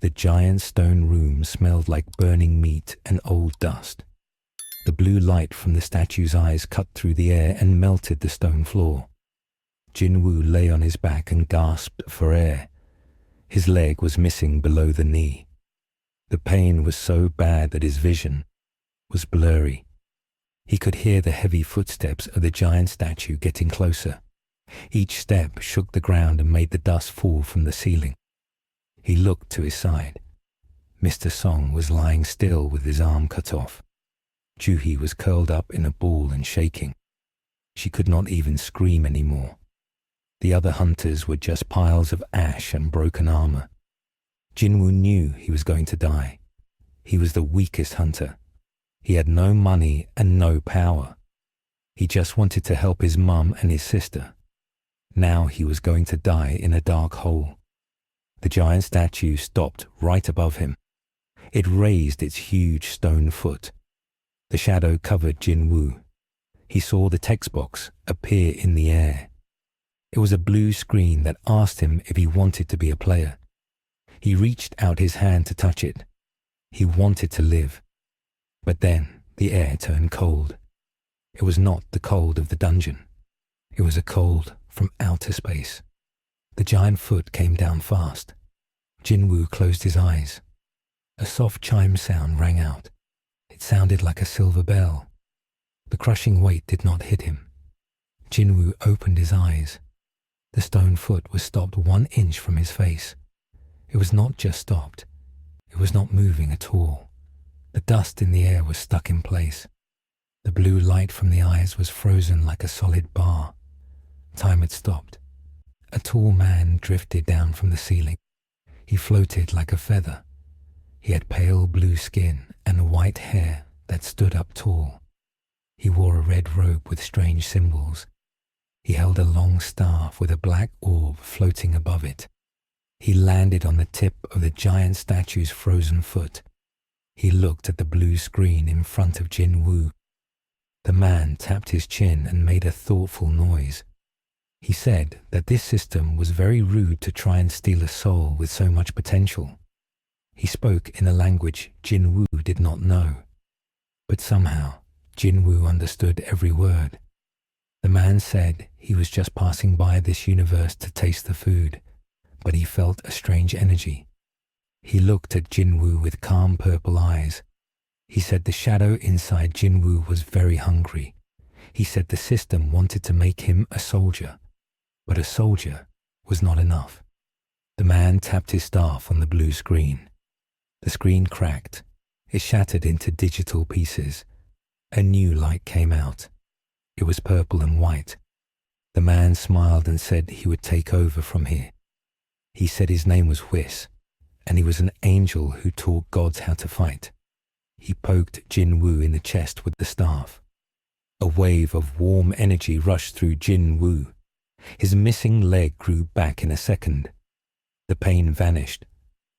The giant stone room smelled like burning meat and old dust. The blue light from the statue's eyes cut through the air and melted the stone floor. Jin Woo lay on his back and gasped for air. His leg was missing below the knee. The pain was so bad that his vision was blurry. He could hear the heavy footsteps of the giant statue getting closer. Each step shook the ground and made the dust fall from the ceiling. He looked to his side. Mr. Song was lying still with his arm cut off. Juhi was curled up in a ball and shaking. She could not even scream anymore. The other hunters were just piles of ash and broken armor. Jinwoo knew he was going to die. He was the weakest hunter. He had no money and no power. He just wanted to help his mum and his sister. Now he was going to die in a dark hole. The giant statue stopped right above him. It raised its huge stone foot. The shadow covered Jin Woo. He saw the text box appear in the air. It was a blue screen that asked him if he wanted to be a player. He reached out his hand to touch it. He wanted to live. But then the air turned cold. It was not the cold of the dungeon. It was a cold from outer space. The giant foot came down fast. Jin Woo closed his eyes. A soft chime sound rang out. It sounded like a silver bell. The crushing weight did not hit him. Jin Woo opened his eyes. The stone foot was stopped 1 inch from his face. It was not just stopped. It was not moving at all. The dust in the air was stuck in place. The blue light from the eyes was frozen like a solid bar. Time had stopped. A tall man drifted down from the ceiling. He floated like a feather. He had pale blue skin and white hair that stood up tall. He wore a red robe with strange symbols. He held a long staff with a black orb floating above it. He landed on the tip of the giant statue's frozen foot. He looked at the blue screen in front of Jin Woo. The man tapped his chin and made a thoughtful noise. He said that this system was very rude to try and steal a soul with so much potential. He spoke in a language Jin Woo did not know. But somehow, Jin Woo understood every word. The man said he was just passing by this universe to taste the food, but he felt a strange energy. He looked at Jin Woo with calm purple eyes. He said the shadow inside Jin Woo was very hungry. He said the system wanted to make him a soldier, but a soldier was not enough. The man tapped his staff on the blue screen. The screen cracked. It shattered into digital pieces. A new light came out. It was purple and white. The man smiled and said he would take over from here. He said his name was WHIS, and he was an angel who taught gods how to fight. He poked Jin Woo in the chest with the staff. A wave of warm energy rushed through Jin Woo. His missing leg grew back in a second. The pain vanished.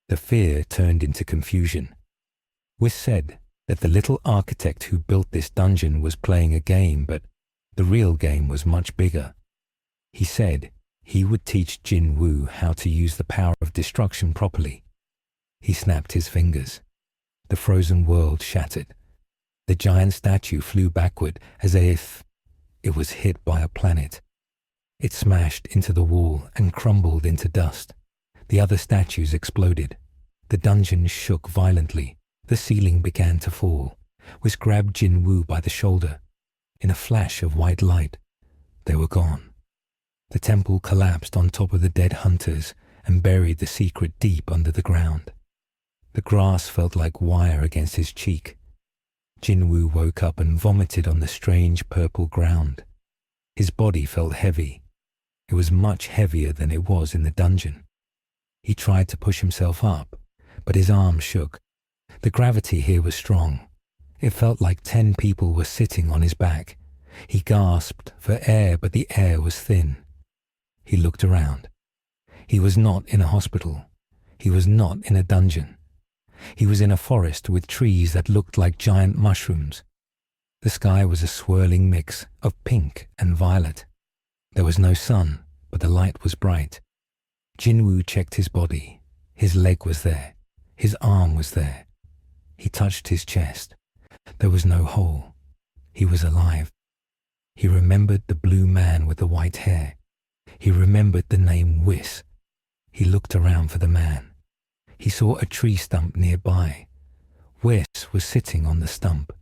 The fear turned into confusion. WHIS said that the little architect who built this dungeon was playing a game, but the real game was much bigger. He said he would teach Jin Woo how to use the power of destruction properly. He snapped his fingers. The frozen world shattered. The giant statue flew backward as if it was hit by a planet. It smashed into the wall and crumbled into dust. The other statues exploded. The dungeon shook violently. The ceiling began to fall. WHIS grabbed Jin Woo by the shoulder. In a flash of white light, they were gone. The temple collapsed on top of the dead hunters and buried the secret deep under the ground. The grass felt like wire against his cheek. Jin Woo woke up and vomited on the strange purple ground. His body felt heavy. It was much heavier than it was in the dungeon. He tried to push himself up, but his arms shook. The gravity here was strong. It felt like 10 people were sitting on his back. He gasped for air, but the air was thin. He looked around. He was not in a hospital. He was not in a dungeon. He was in a forest with trees that looked like giant mushrooms. The sky was a swirling mix of pink and violet. There was no sun, but the light was bright. Jin Woo checked his body. His leg was there. His arm was there. He touched his chest. There was no hole. He was alive. He remembered the blue man with the white hair. He remembered the name WHIS. He looked around for the man. He saw a tree stump nearby. WHIS was sitting on the stump.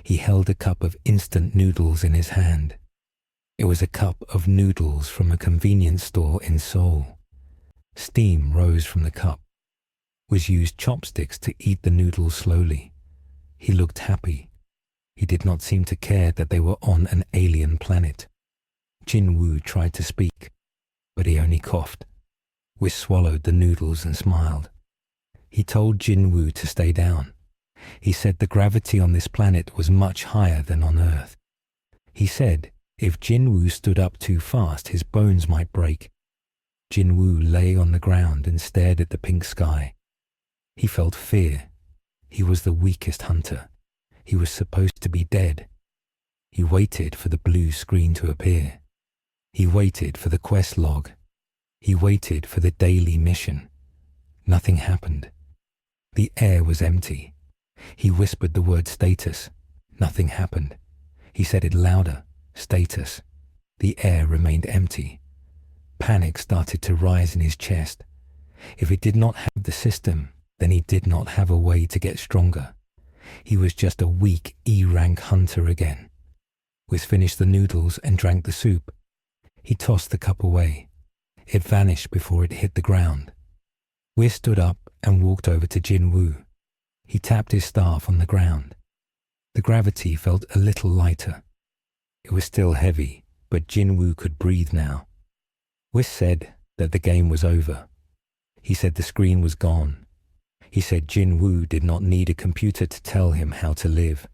He held a cup of instant noodles in his hand. It was a cup of noodles from a convenience store in Seoul. Steam rose from the cup. WHIS used chopsticks to eat the noodles slowly. He looked happy. He did not seem to care that they were on an alien planet. Jin Woo tried to speak, but he only coughed. WHIS swallowed the noodles and smiled. He told Jin Woo to stay down. He said the gravity on this planet was much higher than on Earth. He said if Jin Woo stood up too fast, his bones might break. Jin Woo lay on the ground and stared at the pink sky. He felt fear. He was the weakest hunter. He was supposed to be dead. He waited for the blue screen to appear. He waited for the quest log. He waited for the daily mission. Nothing happened. The air was empty. He whispered the word status. Nothing happened. He said it louder. Status. The air remained empty. Panic started to rise in his chest. If he did not have the system, then he did not have a way to get stronger. He was just a weak E-rank hunter again. WHIS finished the noodles and drank the soup. He tossed the cup away. It vanished before it hit the ground. WHIS stood up and walked over to Jin Woo. He tapped his staff on the ground. The gravity felt a little lighter. It was still heavy, but Jin Woo could breathe now. WHIS said that the game was over. He said the screen was gone. He said Jin Woo did not need a computer to tell him how to live.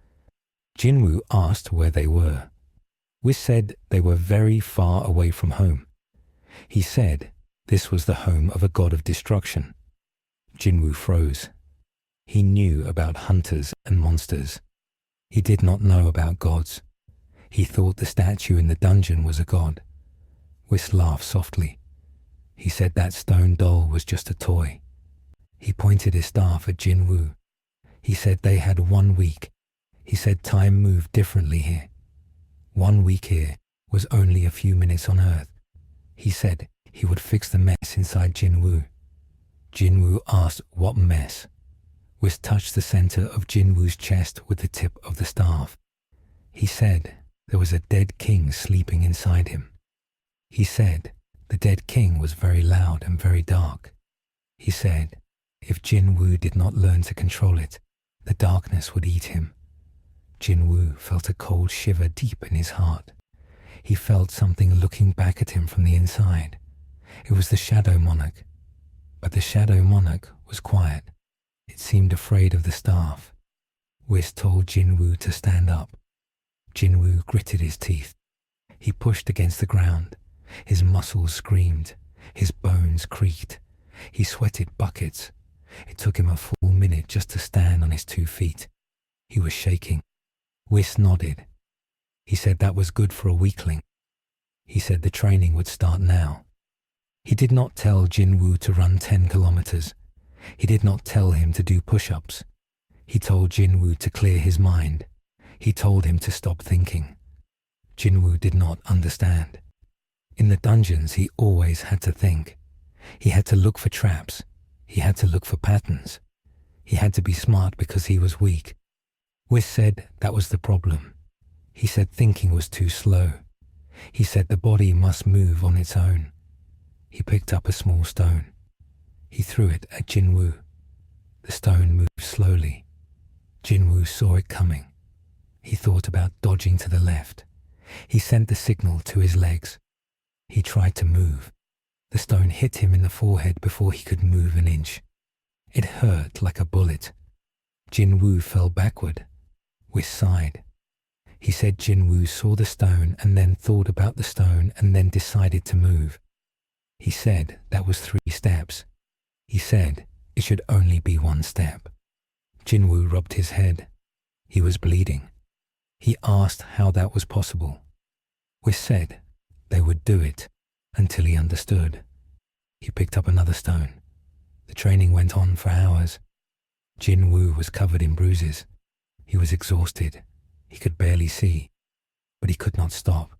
Jin Woo asked where they were. WHIS said they were very far away from home. He said this was the home of a god of destruction. Jin Woo froze. He knew about hunters and monsters. He did not know about gods. He thought the statue in the dungeon was a god. WHIS laughed softly. He said that stone doll was just a toy. He pointed his staff at Jin Woo. He said they had 1 week. He said time moved differently here. 1 week here was only a few minutes on Earth. He said he would fix the mess inside Jin Woo. Jin Woo asked what mess. WHIS touched the center of Jin Woo's chest with the tip of the staff. He said there was a dead king sleeping inside him. He said the dead king was very loud and very dark. He said if Jin Woo did not learn to control it, the darkness would eat him. Jin Woo felt a cold shiver deep in his heart. He felt something looking back at him from the inside. It was the Shadow Monarch. But the Shadow Monarch was quiet. It seemed afraid of the staff. WHIS told Jin Woo to stand up. Jin Woo gritted his teeth. He pushed against the ground. His muscles screamed. His bones creaked. He sweated buckets. It took him a full minute just to stand on his 2 feet. He was shaking. WHIS nodded. He said that was good for a weakling. He said the training would start now. He did not tell Jin Woo to run 10 kilometers. He did not tell him to do push-ups. He told Jin Woo to clear his mind. He told him to stop thinking. Jin Woo did not understand. In the dungeons, he always had to think. He had to look for traps. He had to look for patterns. He had to be smart because he was weak. WHIS said that was the problem. He said thinking was too slow. He said the body must move on its own. He picked up a small stone. He threw it at Jin Woo. The stone moved slowly. Jin Woo saw it coming. He thought about dodging to the left. He sent the signal to his legs. He tried to move. The stone hit him in the forehead before he could move an inch. It hurt like a bullet. Jin Woo fell backward. WHIS sighed. He said Jin Woo saw the stone and then thought about the stone and then decided to move. He said that was 3 steps. He said it should only be 1 step. Jin Woo rubbed his head. He was bleeding. He asked how that was possible. WHIS said they would do it until he understood. He picked up another stone. The training went on for hours. Jin Woo was covered in bruises. He was exhausted. He could barely see, but he could not stop.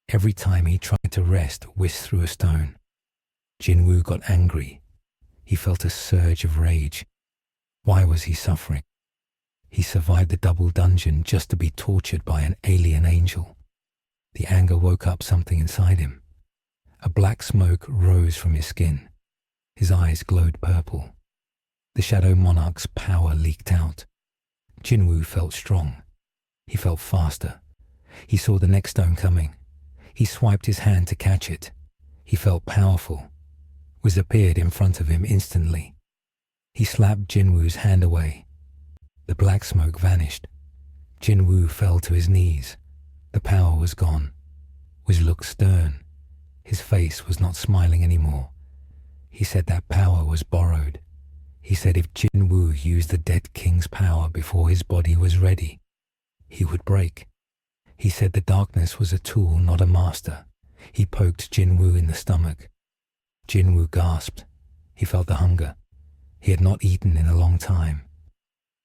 Every time he tried to rest, Whis threw a stone. Jin Woo got angry. He felt a surge of rage. Why was he suffering? He survived the double dungeon just to be tortured by an alien angel. The anger woke up something inside him. A black smoke rose from his skin. His eyes glowed purple. The Shadow Monarch's power leaked out. Jin Woo felt strong. He felt faster. He saw the next stone coming. He swiped his hand to catch it. He felt powerful. Whis appeared in front of him instantly. He slapped Jin Woo's hand away. The black smoke vanished. Jin Woo fell to his knees. The power was gone. Whis looked stern. His face was not smiling anymore. He said that power was borrowed. He said if Jin Woo used the dead king's power before his body was ready, he would break. He said the darkness was a tool, not a master. He poked Jin Woo in the stomach. Jin Woo gasped. He felt the hunger. He had not eaten in a long time.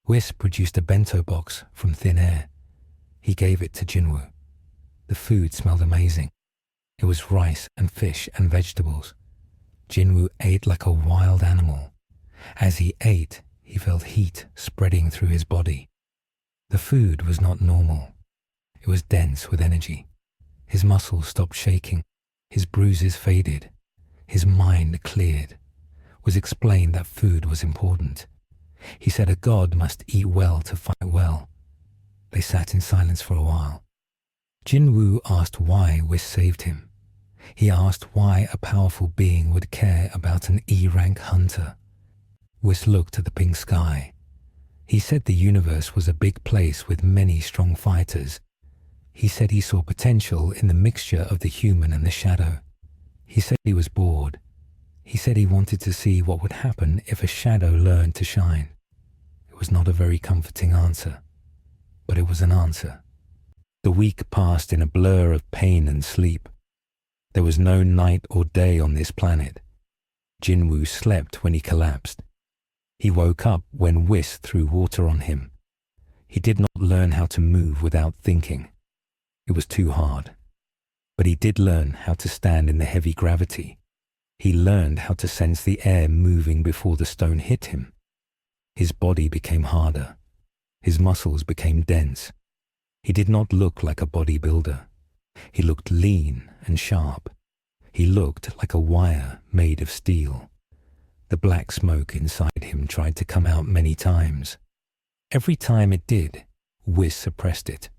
Whis produced a bento box from thin air. He gave it to Jin Woo. The food smelled amazing. It was rice and fish and vegetables. Jin Woo ate like a wild animal. As he ate, he felt heat spreading through his body. The food was not normal. It was dense with energy. His muscles stopped shaking. His bruises faded. His mind cleared. Whis explained that food was important. He said a god must eat well to fight well. They sat in silence for a while. Jin Woo asked why Whis saved him. He asked why a powerful being would care about an E-rank hunter. Whis looked at the pink sky. He said the universe was a big place with many strong fighters. He said he saw potential in the mixture of the human and the shadow. He said he was bored. He said he wanted to see what would happen if a shadow learned to shine. It was not a very comforting answer, but it was an answer. The week passed in a blur of pain and sleep. There was no night or day on this planet. Jin Woo slept when he collapsed. He woke up when Whis threw water on him. He did not learn how to move without thinking. It was too hard. But he did learn how to stand in the heavy gravity. He learned how to sense the air moving before the stone hit him. His body became harder. His muscles became dense. He did not look like a bodybuilder. He looked lean and sharp. He looked like a wire made of steel. The black smoke inside him tried to come out many times. Every time it did, Whis suppressed it.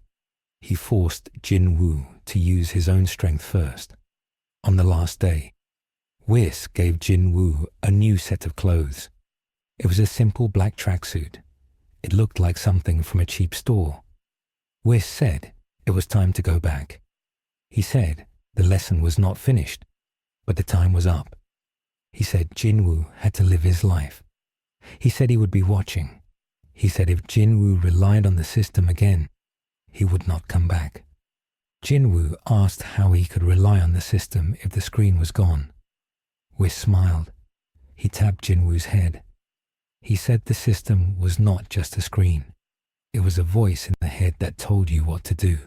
He forced Jin Woo to use his own strength first. On the last day, Whis gave Jin Woo a new set of clothes. It was a simple black tracksuit. It looked like something from a cheap store. Whis said it was time to go back. He said the lesson was not finished, but the time was up. He said Jin Woo had to live his life. He said he would be watching. He said if Jin Woo relied on the system again, he would not come back. Jin Woo asked how he could rely on the system if the screen was gone. Whis smiled. He tapped Jin Woo's head. He said the system was not just a screen. It was a voice in the head that told you what to do.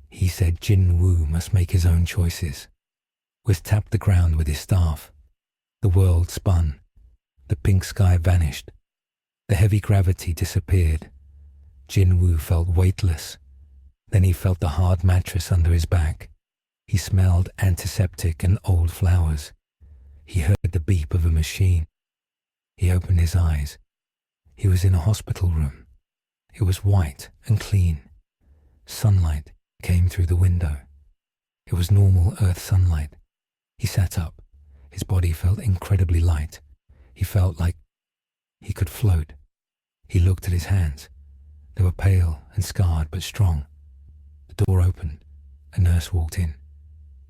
He said Jin Woo must make his own choices. Whis tapped the ground with his staff. The world spun. The pink sky vanished. The heavy gravity disappeared. Jin Woo felt weightless. Then he felt the hard mattress under his back. He smelled antiseptic and old flowers. He heard the beep of a machine. He opened his eyes. He was in a hospital room. It was white and clean. Sunlight came through the window. It was normal earth sunlight. He sat up. His body felt incredibly light. He felt like he could float. He looked at his hands. They were pale and scarred but strong. The door opened. A nurse walked in.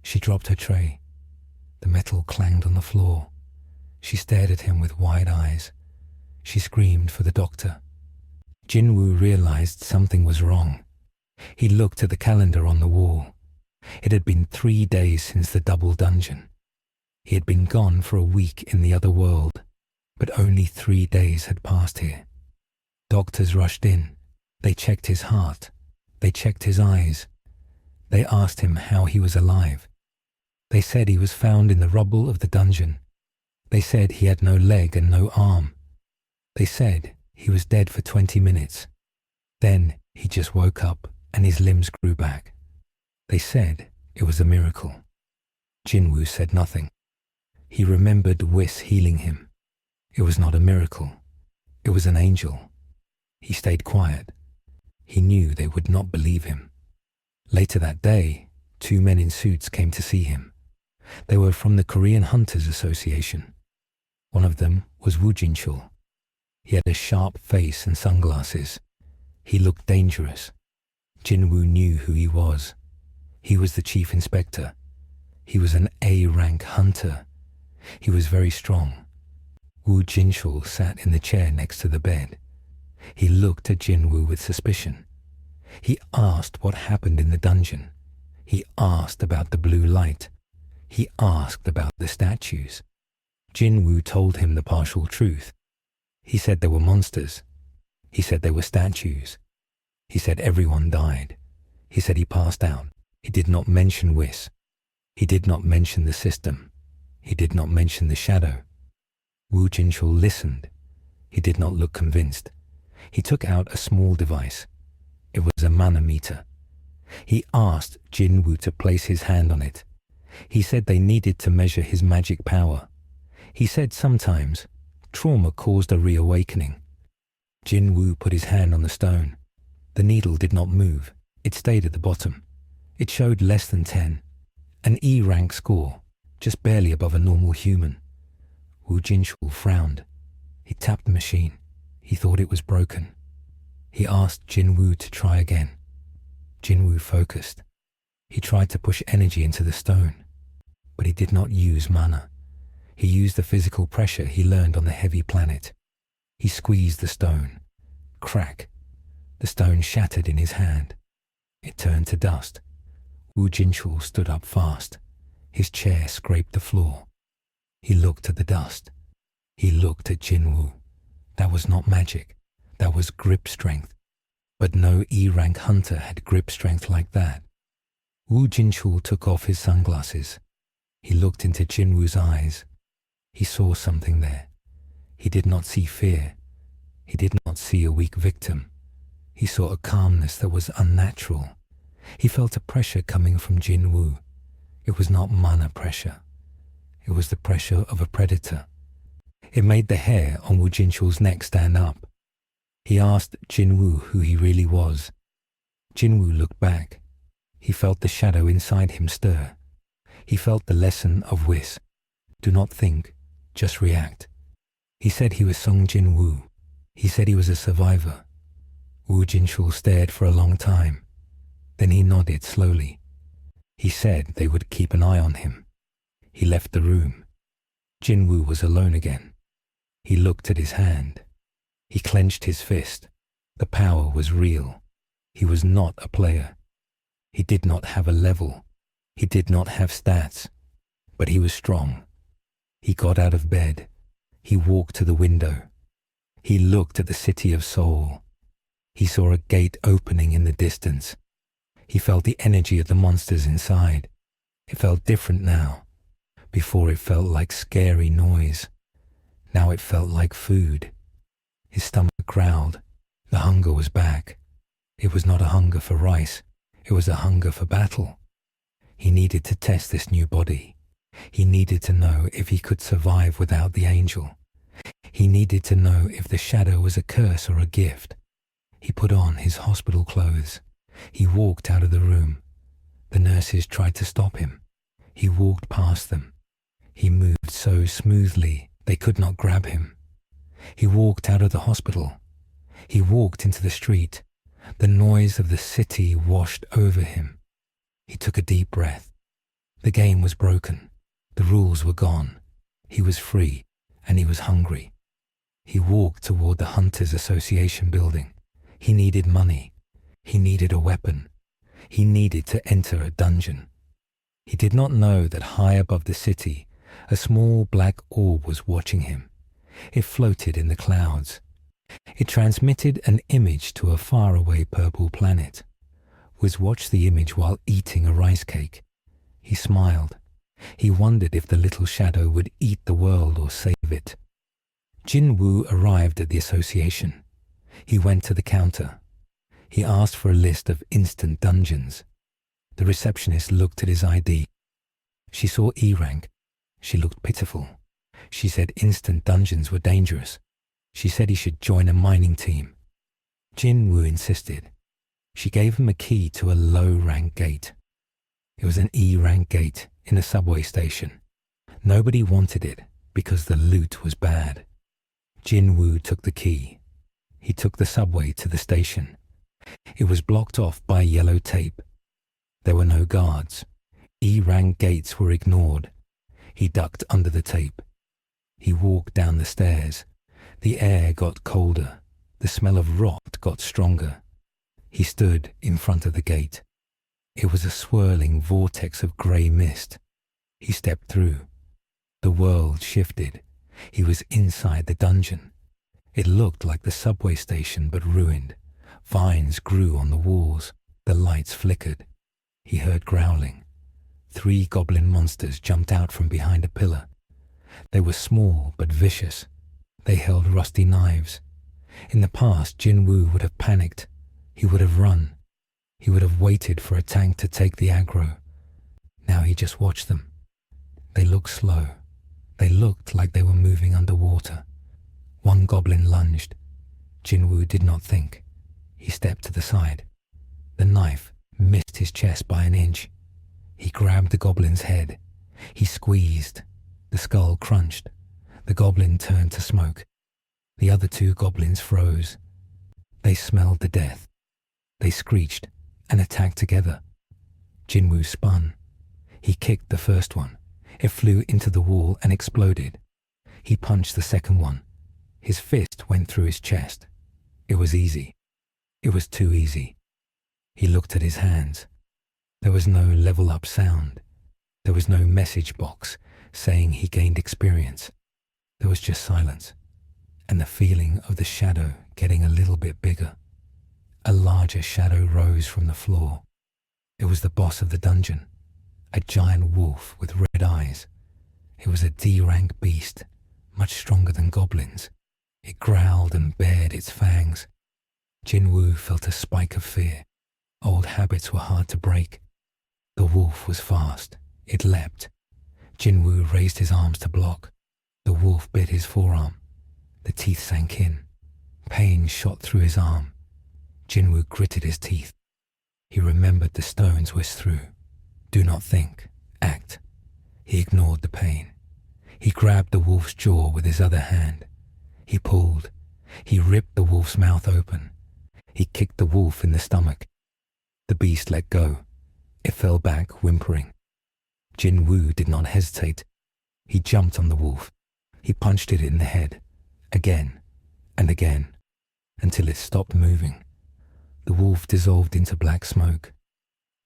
She dropped her tray. The metal clanged on the floor. She stared at him with wide eyes. She screamed for the doctor. Jin Woo realized something was wrong. He looked at the calendar on the wall. It had been 3 days since the double dungeon. He had been gone for a week in the other world, but only 3 days had passed here. Doctors rushed in. They checked his heart. They checked his eyes. They asked him how he was alive. They said he was found in the rubble of the dungeon. They said he had no leg and no arm. They said he was dead for 20 minutes. Then he just woke up and his limbs grew back. They said it was a miracle. Jin Woo said nothing. He remembered WHIS healing him. It was not a miracle. It was an angel. He stayed quiet. He knew they would not believe him. Later that day, 2 men in suits came to see him. They were from the Korean Hunters Association. One of them was Woo Jin-chul. He had a sharp face and sunglasses. He looked dangerous. Jin Woo knew who he was. He was the chief inspector. He was an A-rank hunter. He was very strong. Woo Jin-chul sat in the chair next to the bed. He looked at Jin Woo with suspicion. He asked what happened in the dungeon. He asked about the blue light. He asked about the statues. Jin Woo told him the partial truth. He said there were monsters. He said there were statues. He said everyone died. He said he passed out. He did not mention WHIS. He did not mention the system. He did not mention the shadow. Woo Jin-chul listened. He did not look convinced. He took out a small device. It was a manometer. He asked Jin Woo to place his hand on it. He said they needed to measure his magic power. He said sometimes trauma caused a reawakening. Jin Woo put his hand on the stone. The needle did not move. It stayed at the bottom. It showed less than 10. An E-rank score, just barely above a normal human. Woo Jin-chul frowned. He tapped the machine. He thought it was broken. He asked Jin Woo to try again. Jin Woo focused. He tried to push energy into the stone, but he did not use mana. He used the physical pressure he learned on the heavy planet. He squeezed the stone. Crack. The stone shattered in his hand. It turned to dust. Woo Jin-chul stood up fast. His chair scraped the floor. He looked at the dust. He looked at Jin Woo. That was not magic. That was grip strength. But no E-rank hunter had grip strength like that. Woo Jin-chul took off his sunglasses. He looked into Jin Woo's eyes. He saw something there. He did not see fear. He did not see a weak victim. He saw a calmness that was unnatural. He felt a pressure coming from Jin Woo. It was not mana pressure. It was the pressure of a predator. It made the hair on Woo Jin-chul's neck stand up. He asked Jin Woo who he really was. Jin Woo looked back. He felt the shadow inside him stir. He felt the lesson of WHIS. Do not think, just react. He said he was Sung Jin Woo. He said he was a survivor. Woo Jin-chul stared for a long time. Then he nodded slowly. He said they would keep an eye on him. He left the room. Jin Woo was alone again. He looked at his hand. He clenched his fist. The power was real. He was not a player. He did not have a level. He did not have stats. But he was strong. He got out of bed. He walked to the window. He looked at the city of Seoul. He saw a gate opening in the distance. He felt the energy of the monsters inside. It felt different now. Before it felt like scary noise. Now it felt like food. His stomach growled. The hunger was back. It was not a hunger for rice. It was a hunger for battle. He needed to test this new body. He needed to know if he could survive without the angel. He needed to know if the shadow was a curse or a gift. He put on his hospital clothes. He walked out of the room. The nurses tried to stop him. He walked past them. He moved so smoothly they could not grab him. He walked out of the hospital. He walked into the street. The noise of the city washed over him. He took a deep breath. The game was broken. The rules were gone. He was free, and he was hungry. He walked toward the Hunters Association building. He needed money. He needed a weapon. He needed to enter a dungeon. He did not know that high above the city, a small black orb was watching him. It floated in the clouds. It transmitted an image to a faraway purple planet. Whis watched the image while eating a rice cake. He smiled. He wondered if the little shadow would eat the world or save it. Jin Woo arrived at the association. He went to the counter. He asked for a list of instant dungeons. The receptionist looked at his ID. She saw E rank. She looked pitiful. She said instant dungeons were dangerous. She said he should join a mining team. Jin Woo insisted. She gave him a key to a low-rank gate. It was an E-rank gate in a subway station. Nobody wanted it because the loot was bad. Jin Woo took the key. He took the subway to the station. It was blocked off by yellow tape. There were no guards. E-rank gates were ignored. He ducked under the tape. He walked down the stairs. The air got colder. The smell of rot got stronger. He stood in front of the gate. It was a swirling vortex of grey mist. He stepped through. The world shifted. He was inside the dungeon. It looked like the subway station but ruined. Vines grew on the walls. The lights flickered. He heard growling. 3 goblin monsters jumped out from behind a pillar. They were small but vicious. They held rusty knives. In the past, Jin Woo would have panicked. He would have run. He would have waited for a tank to take the aggro. Now he just watched them. They looked slow. They looked like they were moving underwater. One goblin lunged. Jin Woo did not think. He stepped to the side. The knife missed his chest by an inch. He grabbed the goblin's head. He squeezed. The skull crunched. The goblin turned to smoke. The other 2 goblins froze. They smelled the death. They screeched and attacked together. Jin Woo spun. He kicked the first one. It flew into the wall and exploded. He punched the second one. His fist went through his chest. It was easy. It was too easy. He looked at his hands. There was no level up sound. There was no message box saying he gained experience. There was just silence, and the feeling of the shadow getting a little bit bigger. A larger shadow rose from the floor. It was the boss of the dungeon, a giant wolf with red eyes. It was a D-rank beast, much stronger than goblins. It growled and bared its fangs. Jin Woo felt a spike of fear. Old habits were hard to break. The wolf was fast. It leapt. Jin Woo raised his arms to block. The wolf bit his forearm. The teeth sank in. Pain shot through his arm. Jin Woo gritted his teeth. He remembered the stones whisked through. Do not think, act. He ignored the pain. He grabbed the wolf's jaw with his other hand. He pulled. He ripped the wolf's mouth open. He kicked the wolf in the stomach. The beast let go. It fell back, whimpering. Jin Woo did not hesitate. He jumped on the wolf. He punched it in the head, again and again, until it stopped moving. The wolf dissolved into black smoke.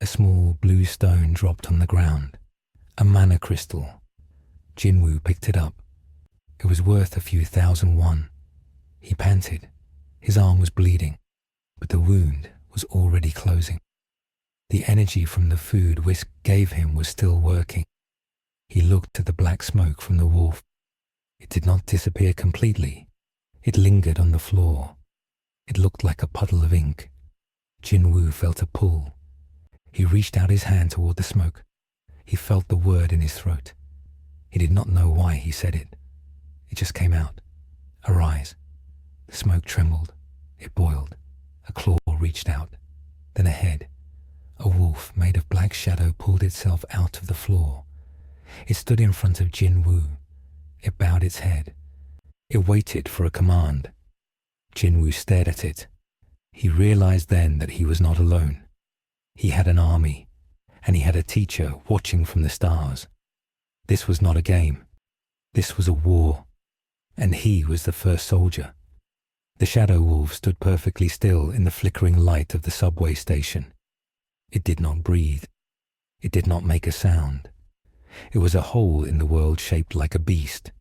A small blue stone dropped on the ground, a mana crystal. Jin Woo picked it up. It was worth a few thousand won. He panted. His arm was bleeding, but the wound was already closing. The energy from the food Whisk gave him was still working. He looked at the black smoke from the wolf. It did not disappear completely. It lingered on the floor. It looked like a puddle of ink. Jin Woo felt a pull. He reached out his hand toward the smoke. He felt the word in his throat. He did not know why he said it. It just came out. Arise. The smoke trembled. It boiled. A claw reached out. Then a head. A wolf made of black shadow pulled itself out of the floor. It stood in front of Jin Woo. It bowed its head. It waited for a command. Jin Woo stared at it. He realized then that he was not alone. He had an army, and he had a teacher watching from the stars. This was not a game. This was a war, and he was the first soldier. The shadow wolf stood perfectly still in the flickering light of the subway station. It did not breathe. It did not make a sound. It was a hole in the world shaped like a beast.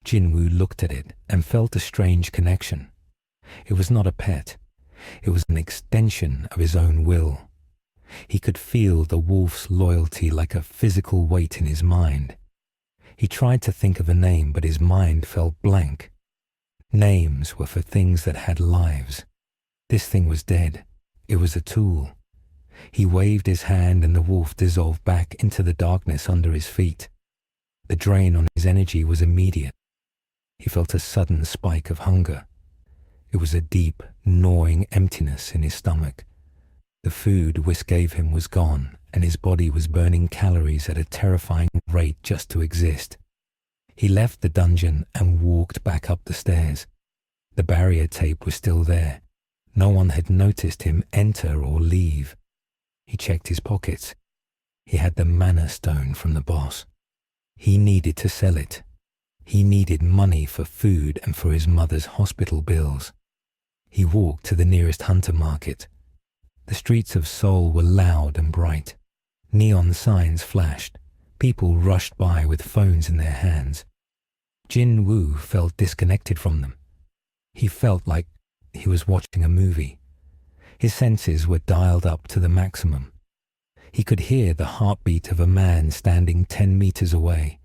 Jin Woo looked at it and felt a strange connection. It was not a pet. It was an extension of his own will. He could feel the wolf's loyalty like a physical weight in his mind. He tried to think of a name, but his mind felt blank. Names were for things that had lives. This thing was dead. It was a tool. He waved his hand and the wolf dissolved back into the darkness under his feet. The drain on his energy was immediate. He felt a sudden spike of hunger. It was a deep, gnawing emptiness in his stomach. The food Whis gave him was gone, and his body was burning calories at a terrifying rate just to exist. He left the dungeon and walked back up the stairs. The barrier tape was still there. No one had noticed him enter or leave. He checked his pockets. He had the mana stone from the boss. He needed to sell it. He needed money for food and for his mother's hospital bills. He walked to the nearest hunter market. The streets of Seoul were loud and bright. Neon signs flashed. People rushed by with phones in their hands. Jin Woo felt disconnected from them. He felt like he was watching a movie. His senses were dialed up to the maximum. He could hear the heartbeat of a man standing 10 meters away.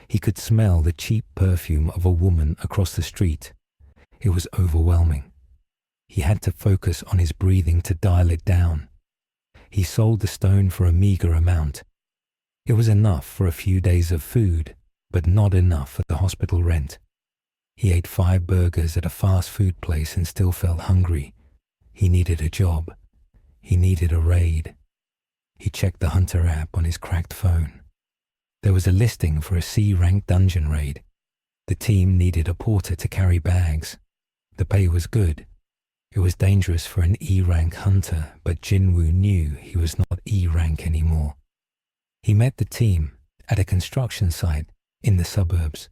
He could smell the cheap perfume of a woman across the street. It was overwhelming. He had to focus on his breathing to dial it down. He sold the stone for a meager amount. It was enough for a few days of food, but not enough for the hospital rent. He ate 5 burgers at a fast food place and still felt hungry. He needed a job. He needed a raid. He checked the Hunter app on his cracked phone. There was a listing for a C-rank dungeon raid. The team needed a porter to carry bags. The pay was good. It was dangerous for an E-rank hunter, but Jin Woo knew he was not E-rank anymore. He met the team at a construction site in the suburbs.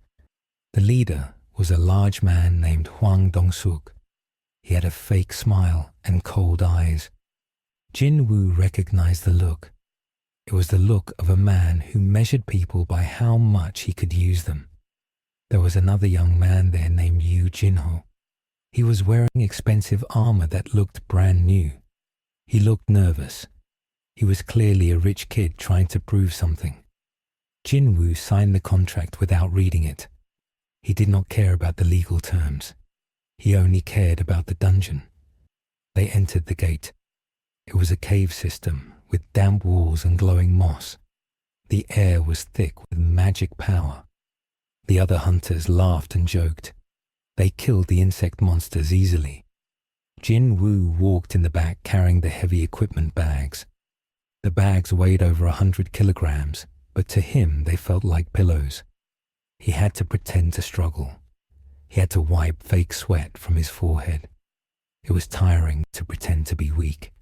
The leader was a large man named Hwang Dong-suk. He had a fake smile and cold eyes. Jin Woo recognized the look. It was the look of a man who measured people by how much he could use them. There was another young man there named Yoo Jin-ho. He was wearing expensive armor that looked brand new. He looked nervous. He was clearly a rich kid trying to prove something. Jin Woo signed the contract without reading it. He did not care about the legal terms. He only cared about the dungeon. They entered the gate. It was a cave system with damp walls and glowing moss. The air was thick with magic power. The other hunters laughed and joked. They killed the insect monsters easily. Jin Woo walked in the back carrying the heavy equipment bags. The bags weighed over 100 kilograms, but to him they felt like pillows. He had to pretend to struggle. He had to wipe fake sweat from his forehead. It was tiring to pretend to be weak.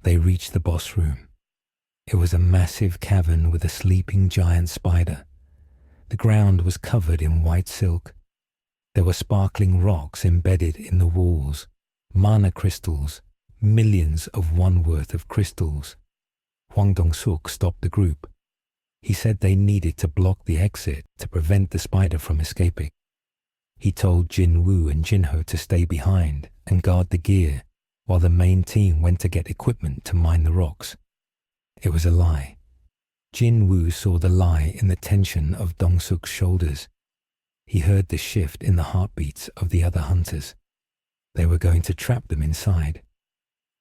They reached the boss room. It was a massive cavern with a sleeping giant spider. The ground was covered in white silk. There were sparkling rocks embedded in the walls, mana crystals, millions of one worth of crystals. Hwang Dong-suk stopped the group. He said they needed to block the exit to prevent the spider from escaping. He told Jin Woo and Jin-ho to stay behind and guard the gear while the main team went to get equipment to mine the rocks. It was a lie. Jin Woo saw the lie in the tension of Dong-suk's shoulders. He heard the shift in the heartbeats of the other hunters. They were going to trap them inside.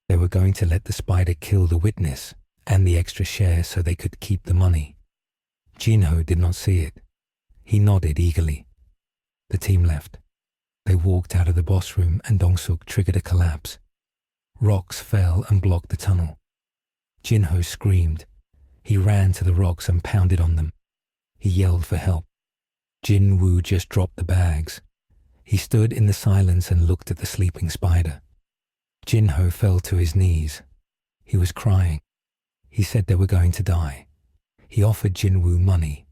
They were going to let the spider kill the witness and the extra share so they could keep the money. Jin-ho did not see it. He nodded eagerly. The team left. They walked out of the boss room and Dong-suk triggered a collapse. Rocks fell and blocked the tunnel. Jin-ho screamed. He ran to the rocks and pounded on them. He yelled for help. Jin Woo just dropped the bags. He stood in the silence and looked at the sleeping spider. Jin-ho fell to his knees. He was crying. He said they were going to die. He offered Jin Woo money.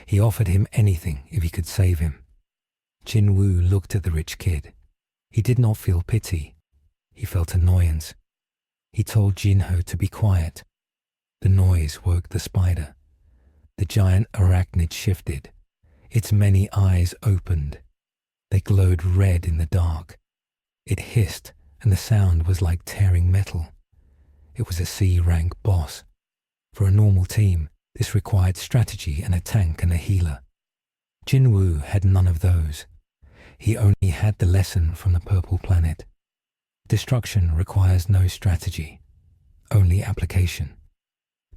He offered him anything if he could save him. Jin Woo looked at the rich kid. He did not feel pity. He felt annoyance. He told Jin-ho to be quiet. The noise woke the spider. The giant arachnid shifted. Its many eyes opened. They glowed red in the dark. It hissed, and the sound was like tearing metal. It was a C-rank boss. For a normal team, this required strategy and a tank and a healer. Jin Woo had none of those. He only had the lesson from the Purple Planet. Destruction requires no strategy, only application.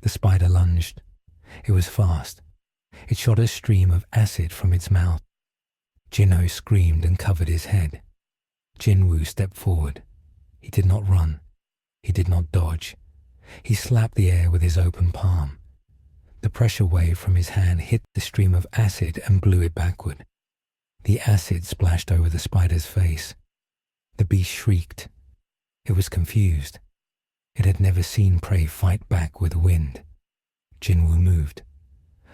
The spider lunged. It was fast. It shot a stream of acid from its mouth. Jinho screamed and covered his head. Jin Woo stepped forward. He did not run. He did not dodge. He slapped the air with his open palm. The pressure wave from his hand hit the stream of acid and blew it backward. The acid splashed over the spider's face. The beast shrieked. It was confused. It had never seen prey fight back with wind. Jin Woo moved.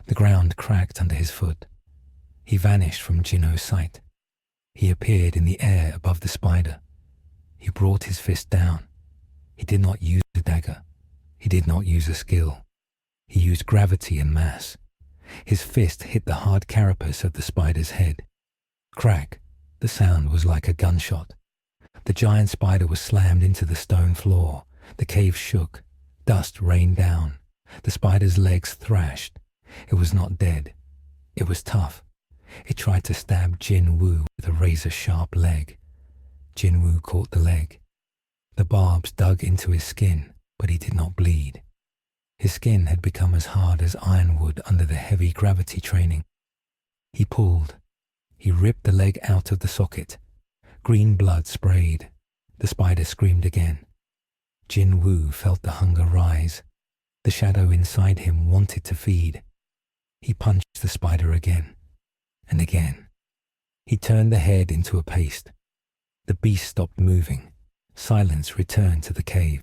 The ground cracked under his foot. He vanished from Jinho's sight. He appeared in the air above the spider. He brought his fist down. He did not use a dagger. He did not use a skill. He used gravity and mass. His fist hit the hard carapace of the spider's head. Crack! The sound was like a gunshot. The giant spider was slammed into the stone floor. The cave shook. Dust rained down. The spider's legs thrashed. It was not dead. It was tough. It tried to stab Jin Woo with a razor-sharp leg. Jin Woo caught the leg. The barbs dug into his skin, but he did not bleed. His skin had become as hard as ironwood under the heavy gravity training. He pulled. He ripped the leg out of the socket. Green blood sprayed. The spider screamed again. Jin Woo felt the hunger rise. The shadow inside him wanted to feed. He punched the spider again and again. He turned the head into a paste. The beast stopped moving. Silence returned to the cave.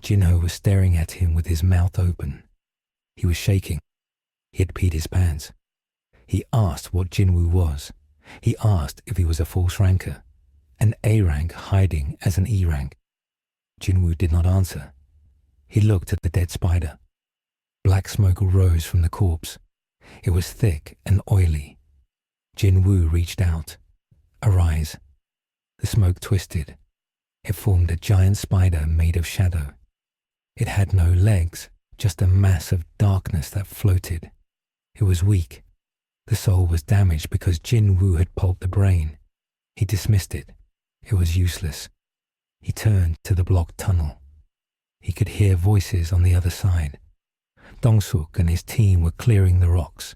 Jinho was staring at him with his mouth open. He was shaking. He had peed his pants. He asked what Jin Woo was. He asked if he was a false ranker, an A rank hiding as an E rank. Jin Woo did not answer. He looked at the dead spider. Black smoke rose from the corpse. It was thick and oily. Jin Woo reached out. Arise. The smoke twisted. It formed a giant spider made of shadow. It had no legs, just a mass of darkness that floated. It was weak. The soul was damaged because Jin Woo had pulped the brain. He dismissed it. It was useless. He turned to the blocked tunnel. He could hear voices on the other side. Dong-suk and his team were clearing the rocks.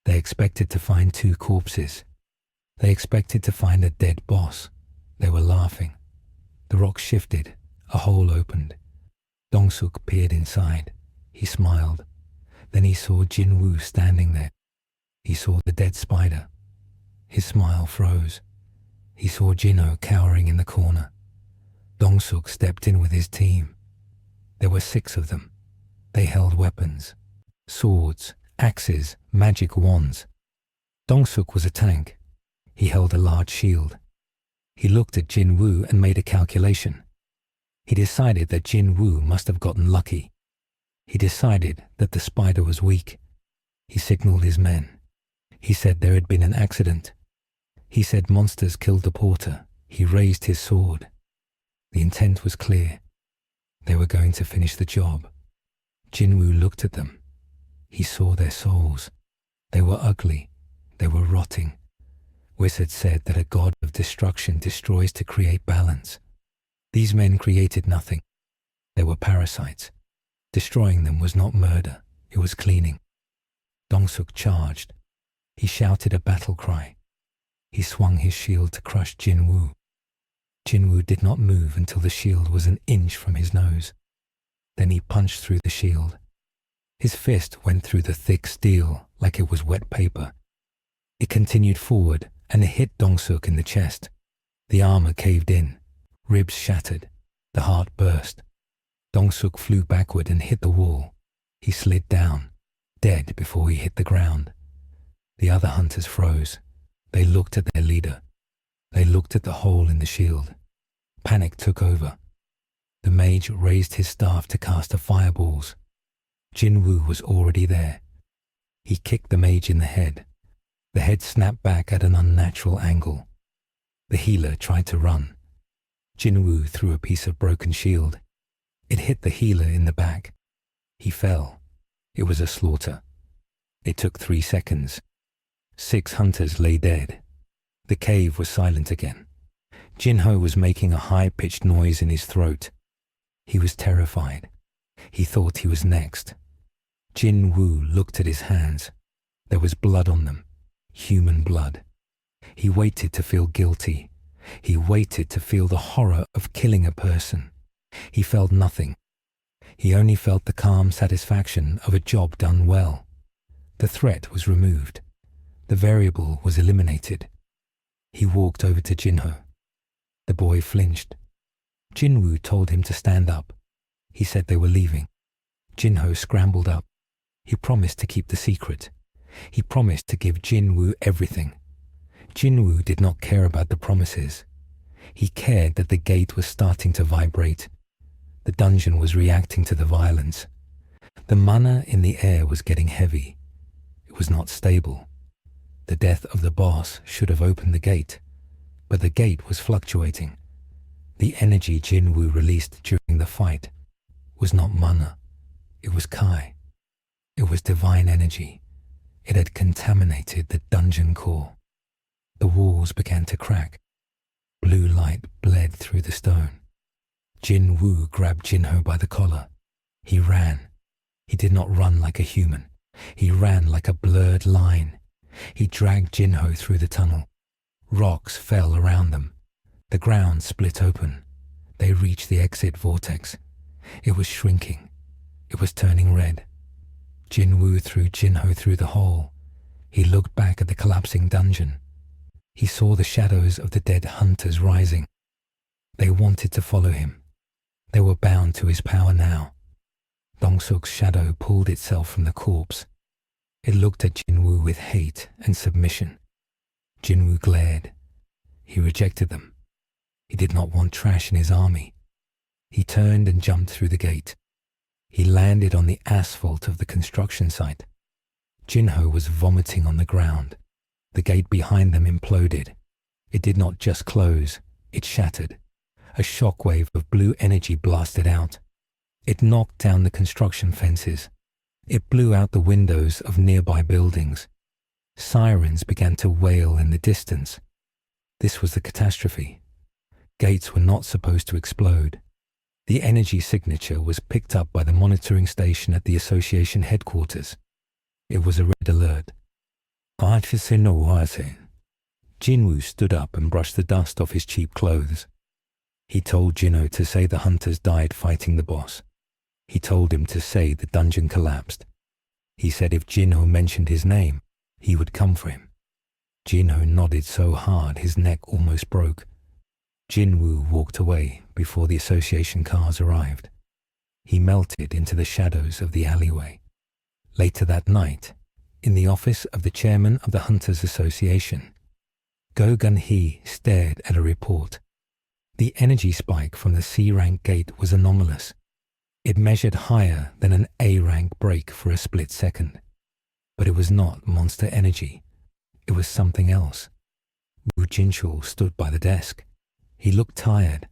They expected to find 2 corpses. They expected to find a dead boss. They were laughing. The rocks shifted. A hole opened. Dong-suk peered inside. He smiled. Then he saw Jin Woo standing there. He saw the dead spider. His smile froze. He saw Jinho cowering in the corner. Dong-suk stepped in with his team. There were 6 of them. They held weapons. Swords, axes, magic wands. Dong-suk was a tank. He held a large shield. He looked at Jin Woo and made a calculation. He decided that Jin Woo must have gotten lucky. He decided that the spider was weak. He signaled his men. He said there had been an accident. He said monsters killed the porter. He raised his sword. The intent was clear. They were going to finish the job. Jin Woo looked at them. He saw their souls. They were ugly. They were rotting. Whis had said that a god of destruction destroys to create balance. These men created nothing. They were parasites. Destroying them was not murder. It was cleaning. Dong-suk charged. He shouted a battle cry. He swung his shield to crush Jin Woo. Jin Woo did not move until the shield was an inch from his nose. Then he punched through the shield. His fist went through the thick steel like it was wet paper. It continued forward and hit Dong-suk in the chest. The armor caved in. Ribs shattered. The heart burst. Dong-suk flew backward and hit the wall. He slid down, dead before he hit the ground. The other hunters froze. They looked at their leader. They looked at the hole in the shield. Panic took over. The mage raised his staff to cast the fireballs. Jin Woo was already there. He kicked the mage in the head. The head snapped back at an unnatural angle. The healer tried to run. Jin Woo threw a piece of broken shield. It hit the healer in the back. He fell. It was a slaughter. It took 3 seconds. 6 hunters lay dead. The cave was silent again. Jinho was making a high-pitched noise in his throat. He was terrified. He thought he was next. Jin Woo looked at his hands. There was blood on them. Human blood. He waited to feel guilty. He waited to feel the horror of killing a person. He felt nothing. He only felt the calm satisfaction of a job done well. The threat was removed. The variable was eliminated. He walked over to Jinho. The boy flinched. Jinwoo told him to stand up. He said they were leaving. Jinho scrambled up. He promised to keep the secret. He promised to give Jinwoo everything. Jinwoo did not care about the promises. He cared that the gate was starting to vibrate. The dungeon was reacting to the violence. The mana in the air was getting heavy. It was not stable. The death of the boss should have opened the gate, but the gate was fluctuating. The energy Jinwoo released during the fight was not mana. It was Kai. It was divine energy. It had contaminated the dungeon core. The walls began to crack. Blue light bled through the stone. Jin Woo grabbed Jinho by the collar. He ran. He did not run like a human. He ran like a blurred line. He dragged Jinho through the tunnel. Rocks fell around them. The ground split open. They reached the exit vortex. It was shrinking. It was turning red. Jin Woo threw Jinho through the hole. He looked back at the collapsing dungeon. He saw the shadows of the dead hunters rising. They wanted to follow him. They were bound to his power now. Dong-suk's shadow pulled itself from the corpse. It looked at Jinwoo with hate and submission. Jinwoo glared. He rejected them. He did not want trash in his army. He turned and jumped through the gate. He landed on the asphalt of the construction site. Jinho was vomiting on the ground. The gate behind them imploded. It did not just close, it shattered. A shockwave of blue energy blasted out. It knocked down the construction fences. It blew out the windows of nearby buildings. Sirens began to wail in the distance. This was the catastrophe. Gates were not supposed to explode. The energy signature was picked up by the monitoring station at the association headquarters. It was a red alert. Jinwoo stood up and brushed the dust off his cheap clothes. He told Jinho to say the hunters died fighting the boss. He told him to say the dungeon collapsed. He said if Jinho mentioned his name, he would come for him. Jinho nodded so hard his neck almost broke. Jinwoo walked away before the association cars arrived. He melted into the shadows of the alleyway. Later that night, in the office of the chairman of the Hunters Association, Go Gun-hee stared at a report. The energy spike from the C-rank gate was anomalous. It measured higher than an A-rank break for a split second. But it was not monster energy. It was something else. Woo Jinchul stood by the desk. He looked tired.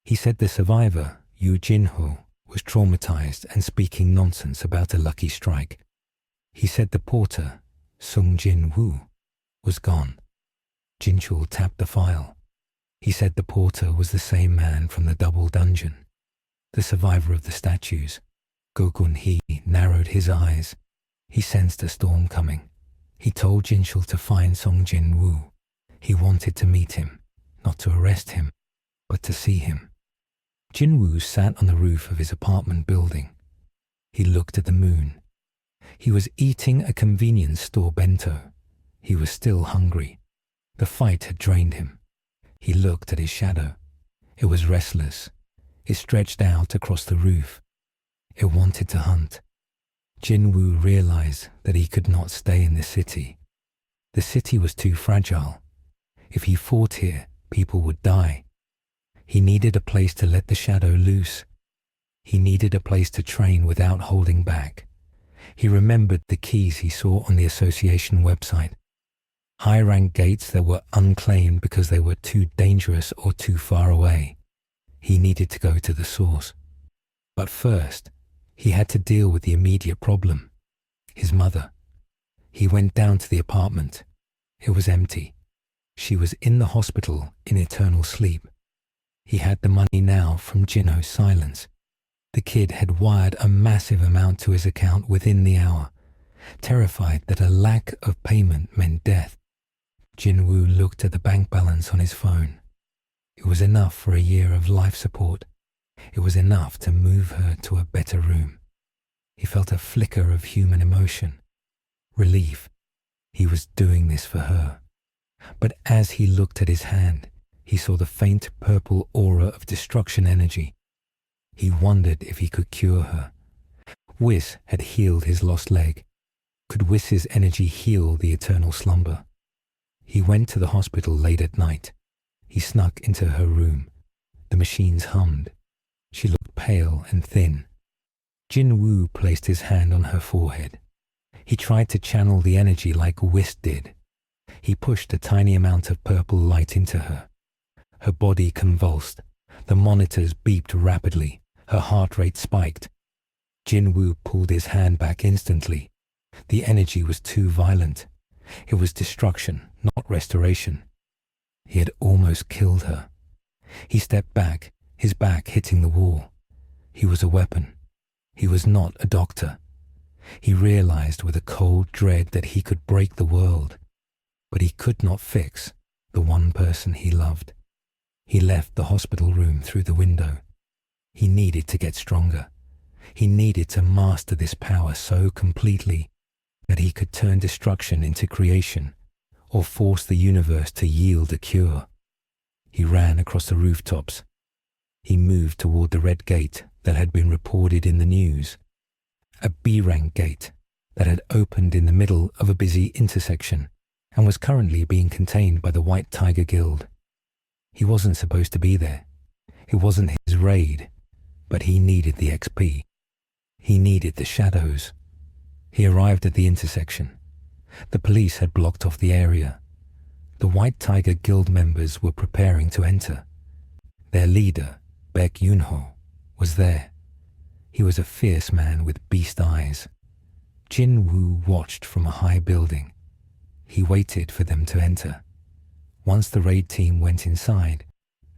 He said the survivor, Yu Jinho, was traumatized and speaking nonsense about a lucky strike. He said the porter, Sung Jin Woo, was gone. Jinchul tapped the file. He said the porter was the same man from the double dungeon, the survivor of the statues. Go Gun-hee narrowed his eyes. He sensed a storm coming. He told Jinchul to find Sung Jin Woo. He wanted to meet him, not to arrest him, but to see him. Jinwoo sat on the roof of his apartment building. He looked at the moon. He was eating a convenience store bento. He was still hungry. The fight had drained him. He looked at his shadow. It was restless. It stretched out across the roof. It wanted to hunt. Jinwoo realized that he could not stay in the city. The city was too fragile. If he fought here, people would die. He needed a place to let the shadow loose. He needed a place to train without holding back. He remembered the keys he saw on the association website. High-rank gates that were unclaimed because they were too dangerous or too far away. He needed to go to the source. But first, he had to deal with the immediate problem. His mother. He went down to the apartment. It was empty. She was in the hospital in eternal sleep. He had the money now from Jinho's silence. The kid had wired a massive amount to his account within the hour, terrified that a lack of payment meant death. Jin Woo looked at the bank balance on his phone. It was enough for a year of life support. It was enough to move her to a better room. He felt a flicker of human emotion. Relief. He was doing this for her. But as he looked at his hand, he saw the faint purple aura of destruction energy. He wondered if he could cure her. WHIS had healed his lost leg. Could WHIS's energy heal the eternal slumber? He went to the hospital late at night. He snuck into her room. The machines hummed. She looked pale and thin. Jin Woo placed his hand on her forehead. He tried to channel the energy like WHIS did. He pushed a tiny amount of purple light into her. Her body convulsed. The monitors beeped rapidly. Her heart rate spiked. Jin Woo pulled his hand back instantly. The energy was too violent. It was destruction, not restoration. He had almost killed her. He stepped back, his back hitting the wall. He was a weapon. He was not a doctor. He realized with a cold dread that he could break the world, but he could not fix the one person he loved. He left the hospital room through the window. He needed to get stronger. He needed to master this power so completely that he could turn destruction into creation or force the universe to yield a cure. He ran across the rooftops. He moved toward the red gate that had been reported in the news, a B-rank gate that had opened in the middle of a busy intersection and was currently being contained by the White Tiger Guild. He wasn't supposed to be there. It wasn't his raid, but he needed the XP. He needed the shadows. He arrived at the intersection. The police had blocked off the area. The White Tiger Guild members were preparing to enter. Their leader, Baek Yoon-ho, was there. He was a fierce man with beast eyes. Jin Woo watched from a high building. He waited for them to enter. Once the raid team went inside,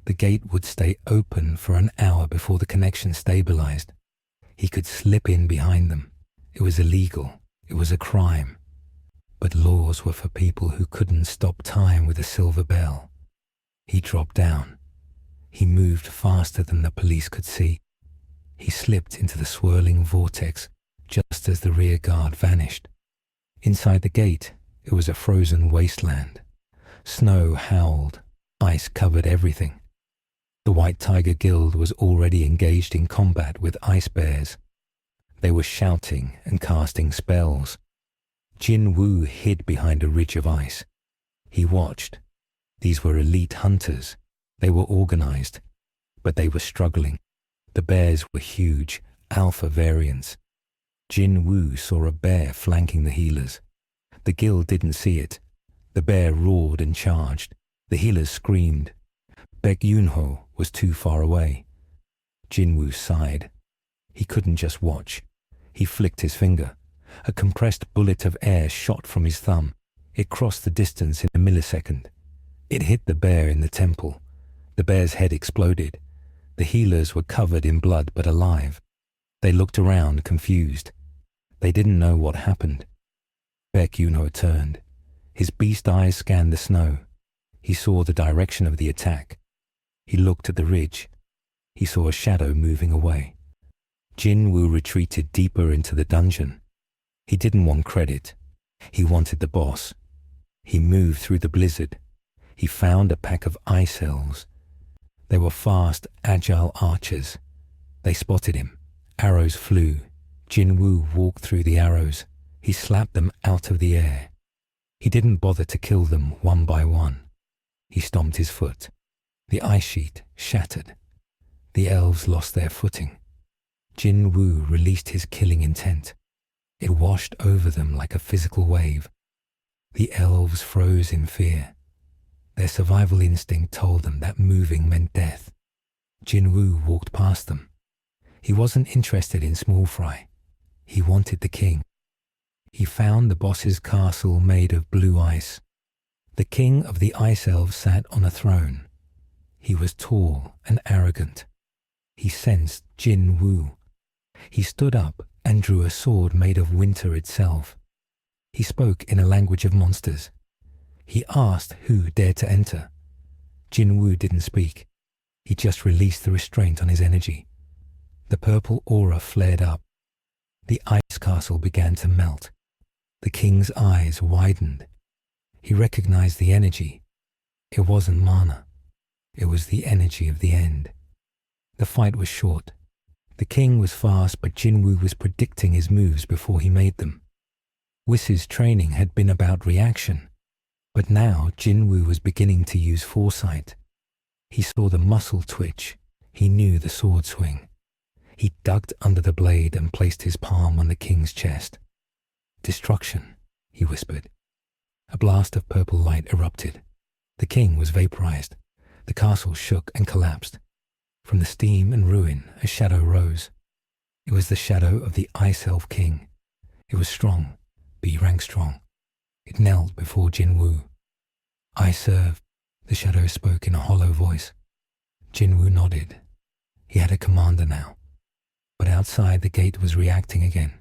the gate would stay open for an hour before the connection stabilized. He could slip in behind them. It was illegal. It was a crime. But laws were for people who couldn't stop time with a silver bell. He dropped down. He moved faster than the police could see. He slipped into the swirling vortex just as the rear guard vanished. Inside the gate, it was a frozen wasteland. Snow howled. Ice covered everything. The White Tiger Guild was already engaged in combat with ice bears. They were shouting and casting spells. Jin Woo hid behind a ridge of ice. He watched. These were elite hunters. They were organized, but they were struggling. The bears were huge, alpha variants. Jin Woo saw a bear flanking the healers. The guild didn't see it. The bear roared and charged. The healers screamed. Baek Yoon-ho was too far away. Jin Woo sighed. He couldn't just watch. He flicked his finger. A compressed bullet of air shot from his thumb. It crossed the distance in a millisecond. It hit the bear in the temple. The bear's head exploded. The healers were covered in blood but alive. They looked around, confused. They didn't know what happened. Baek Yoon-ho turned. His beast eyes scanned the snow. He saw the direction of the attack. He looked at the ridge. He saw a shadow moving away. Jin Woo retreated deeper into the dungeon. He didn't want credit. He wanted the boss. He moved through the blizzard. He found a pack of ice elves. They were fast, agile archers. They spotted him. Arrows flew. Jin Woo walked through the arrows. He slapped them out of the air. He didn't bother to kill them one by one. He stomped his foot. The ice sheet shattered. The elves lost their footing. Jin Woo released his killing intent. It washed over them like a physical wave. The elves froze in fear. Their survival instinct told them that moving meant death. Jin Woo walked past them. He wasn't interested in small fry. He wanted the king. He found the boss's castle made of blue ice. The king of the ice elves sat on a throne. He was tall and arrogant. He sensed Jin Woo. He stood up and drew a sword made of winter itself. He spoke in a language of monsters. He asked who dared to enter. Jin Woo didn't speak. He just released the restraint on his energy. The purple aura flared up. The ice castle began to melt. The king's eyes widened. He recognized the energy. It wasn't mana. It was the energy of the end. The fight was short. The king was fast, but Jin Woo was predicting his moves before he made them. WHIS's training had been about reaction, but now Jin Woo was beginning to use foresight. He saw the muscle twitch. He knew the sword swing. He ducked under the blade and placed his palm on the king's chest. "Destruction," he whispered. A blast of purple light erupted. The king was vaporized. The castle shook and collapsed. From the steam and ruin, a shadow rose. It was the shadow of the Ice Elf King. It was strong, B-rank strong. It knelt before Jin Woo. "I serve," the shadow spoke in a hollow voice. Jin Woo nodded. He had a commander now. But outside, the gate was reacting again.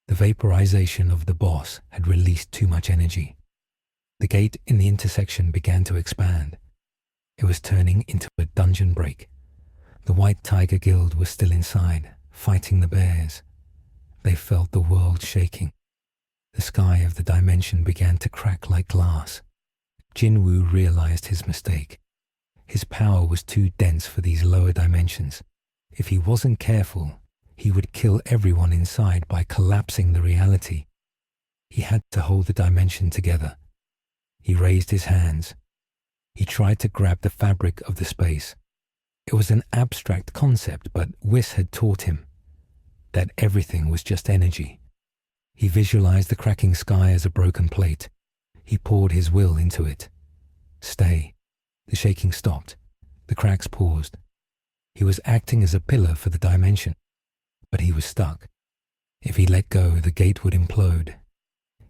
The vaporization of the boss had released too much energy. The gate in the intersection began to expand. It was turning into a dungeon break. The White Tiger Guild was still inside, fighting the bears. They felt the world shaking. The sky of the dimension began to crack like glass. Jin Woo realized his mistake. His power was too dense for these lower dimensions. If he wasn't careful, he would kill everyone inside by collapsing the reality. He had to hold the dimension together. He raised his hands. He tried to grab the fabric of the space. It was an abstract concept, but WHIS had taught him that everything was just energy. He visualized the cracking sky as a broken plate. He poured his will into it. Stay. The shaking stopped. The cracks paused. He was acting as a pillar for the dimension, but he was stuck. If he let go, the gate would implode.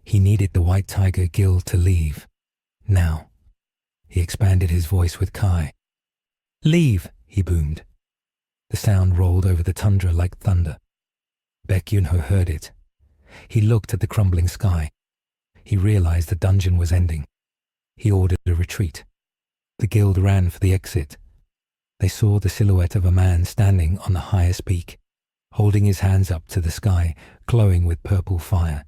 He needed the White Tiger Guild to leave. Now. He expanded his voice with Kai. "Leave," he boomed. The sound rolled over the tundra like thunder. Baek Yunho heard it. He looked at the crumbling sky. He realized the dungeon was ending. He ordered a retreat. The guild ran for the exit. They saw the silhouette of a man standing on the highest peak, holding his hands up to the sky, glowing with purple fire.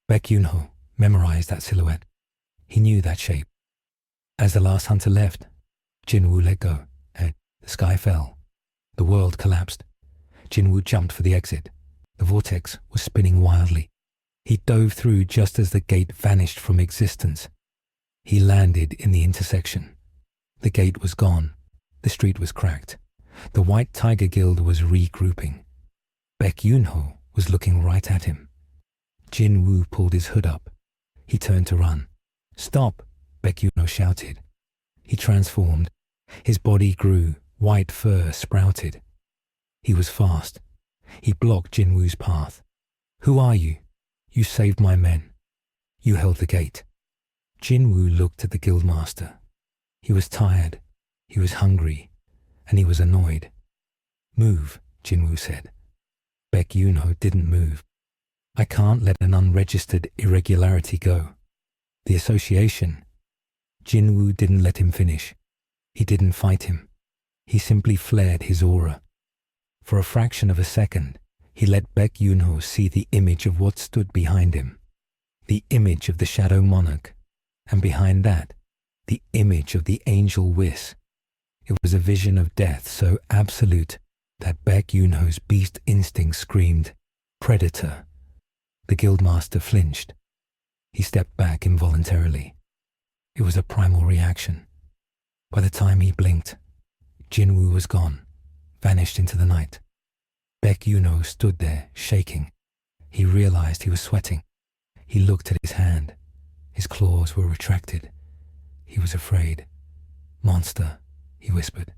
Baek Yunho memorized that silhouette. He knew that shape. As the last hunter left, Jin Woo let go, and the sky fell. The world collapsed. Jin Woo jumped for the exit. The vortex was spinning wildly. He dove through just as the gate vanished from existence. He landed in the intersection. The gate was gone. The street was cracked. The White Tiger Guild was regrouping. Baek Yunho was looking right at him. Jin Woo pulled his hood up. He turned to run. "Stop!" Baek Yunho shouted. He transformed. His body grew. White fur sprouted. He was fast. He blocked Jin Woo's path. "Who are you? You saved my men. You held the gate." Jin Woo looked at the guildmaster. He was tired. He was hungry. And he was annoyed. "Move," Jin Woo said. Baek Yunho didn't move. "I can't let an unregistered irregularity go. The association." Jin Woo didn't let him finish. He didn't fight him. He simply flared his aura. For a fraction of a second, he let Baek Yunho see the image of what stood behind him. The image of the Shadow Monarch. And behind that, the image of the angel WHIS. It was a vision of death so absolute that Baek Yunho's beast instinct screamed, "Predator." The guildmaster flinched. He stepped back involuntarily. It was a primal reaction. By the time he blinked, Jin Woo was gone, vanished into the night. Baek Yunho stood there, shaking. He realized he was sweating. He looked at his hand. His claws were retracted. He was afraid. "Monster," he whispered.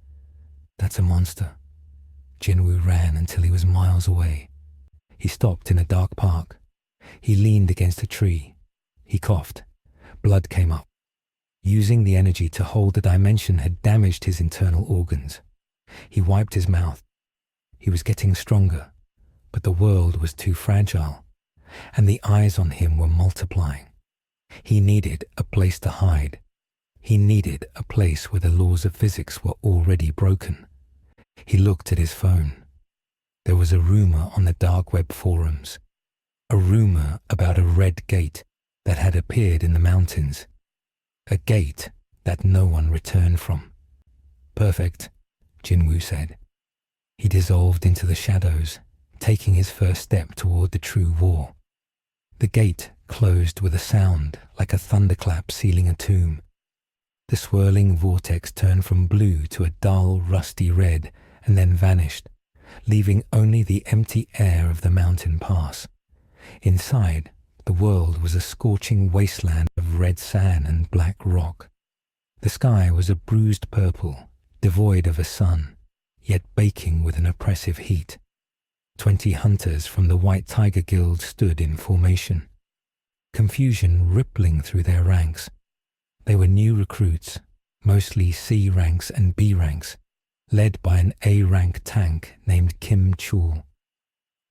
That's a monster. Jinwoo ran until he was miles away. He stopped in a dark park. He leaned against a tree. He coughed. Blood came up. Using the energy to hold the dimension had damaged his internal organs. He wiped his mouth. He was getting stronger, but the world was too fragile, and the eyes on him were multiplying. He needed a place to hide. He needed a place where the laws of physics were already broken. He looked at his phone. There was a rumor on the dark web forums, a rumor about a red gate that had appeared in the mountains, a gate that no one returned from. Perfect, Jinwoo said. He dissolved into the shadows, taking his first step toward the true war. The gate closed with a sound like a thunderclap sealing a tomb. The swirling vortex turned from blue to a dull, rusty red and then vanished, leaving only the empty air of the mountain pass. Inside, the world was a scorching wasteland of red sand and black rock. The sky was a bruised purple, devoid of a sun, yet baking with an oppressive heat. 20 hunters from the White Tiger Guild stood in formation, confusion rippling through their ranks. They were new recruits, mostly C ranks and B ranks, led by an A-rank tank named Kim Chul.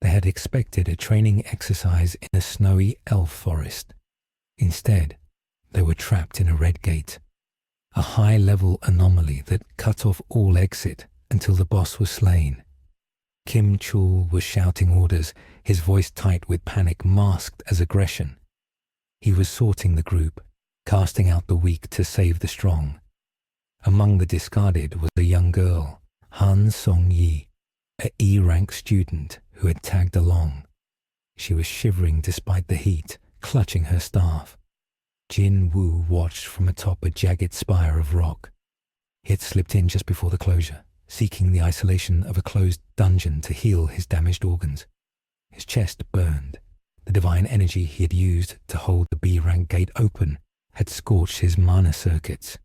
They had expected a training exercise in a snowy elf forest. Instead, they were trapped in a red gate, a high-level anomaly that cut off all exit until the boss was slain. Kim Chul was shouting orders, his voice tight with panic masked as aggression. He was sorting the group, casting out the weak to save the strong. Among the discarded was a young girl, Han Song-yi, a E-rank student who had tagged along. She was shivering despite the heat, clutching her staff. Jin Woo watched from atop a jagged spire of rock. He had slipped in just before the closure, seeking the isolation of a closed dungeon to heal his damaged organs. His chest burned. The divine energy he had used to hold the B-rank gate open had scorched his mana circuits.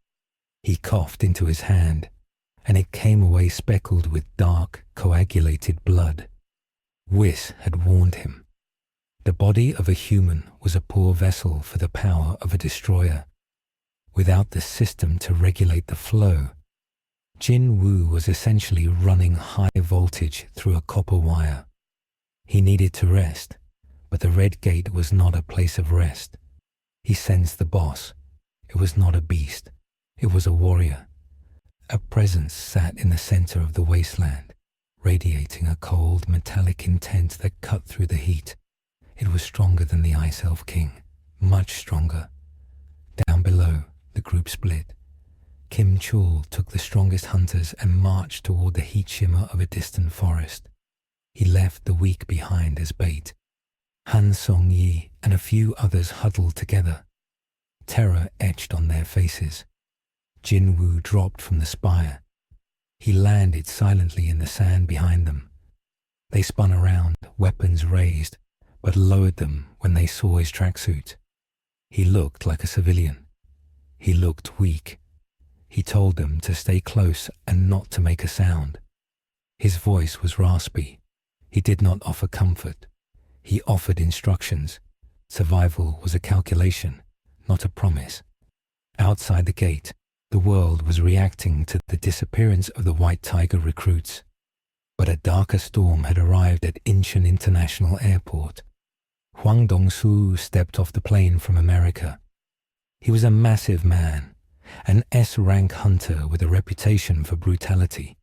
He coughed into his hand, and it came away speckled with dark, coagulated blood. WHIS had warned him. The body of a human was a poor vessel for the power of a destroyer. Without the system to regulate the flow, Jin Woo was essentially running high voltage through a copper wire. He needed to rest, but the red gate was not a place of rest. He sensed the boss. It was not a beast. It was a warrior. A presence sat in the center of the wasteland, radiating a cold, metallic intent that cut through the heat. It was stronger than the Ice Elf King, much stronger. Down below, the group split. Kim Chul took the strongest hunters and marched toward the heat shimmer of a distant forest. He left the weak behind as bait. Han Song-yi and a few others huddled together. Terror etched on their faces. Jin Woo dropped from the spire. He landed silently in the sand behind them. They spun around, weapons raised, but lowered them when they saw his tracksuit. He looked like a civilian. He looked weak. He told them to stay close and not to make a sound. His voice was raspy. He did not offer comfort. He offered instructions. Survival was a calculation, not a promise. Outside the gate, the world was reacting to the disappearance of the White Tiger recruits. But a darker storm had arrived at Incheon International Airport. Hwang Dong-soo stepped off the plane from America. He was a massive man, an S-rank hunter with a reputation for brutality.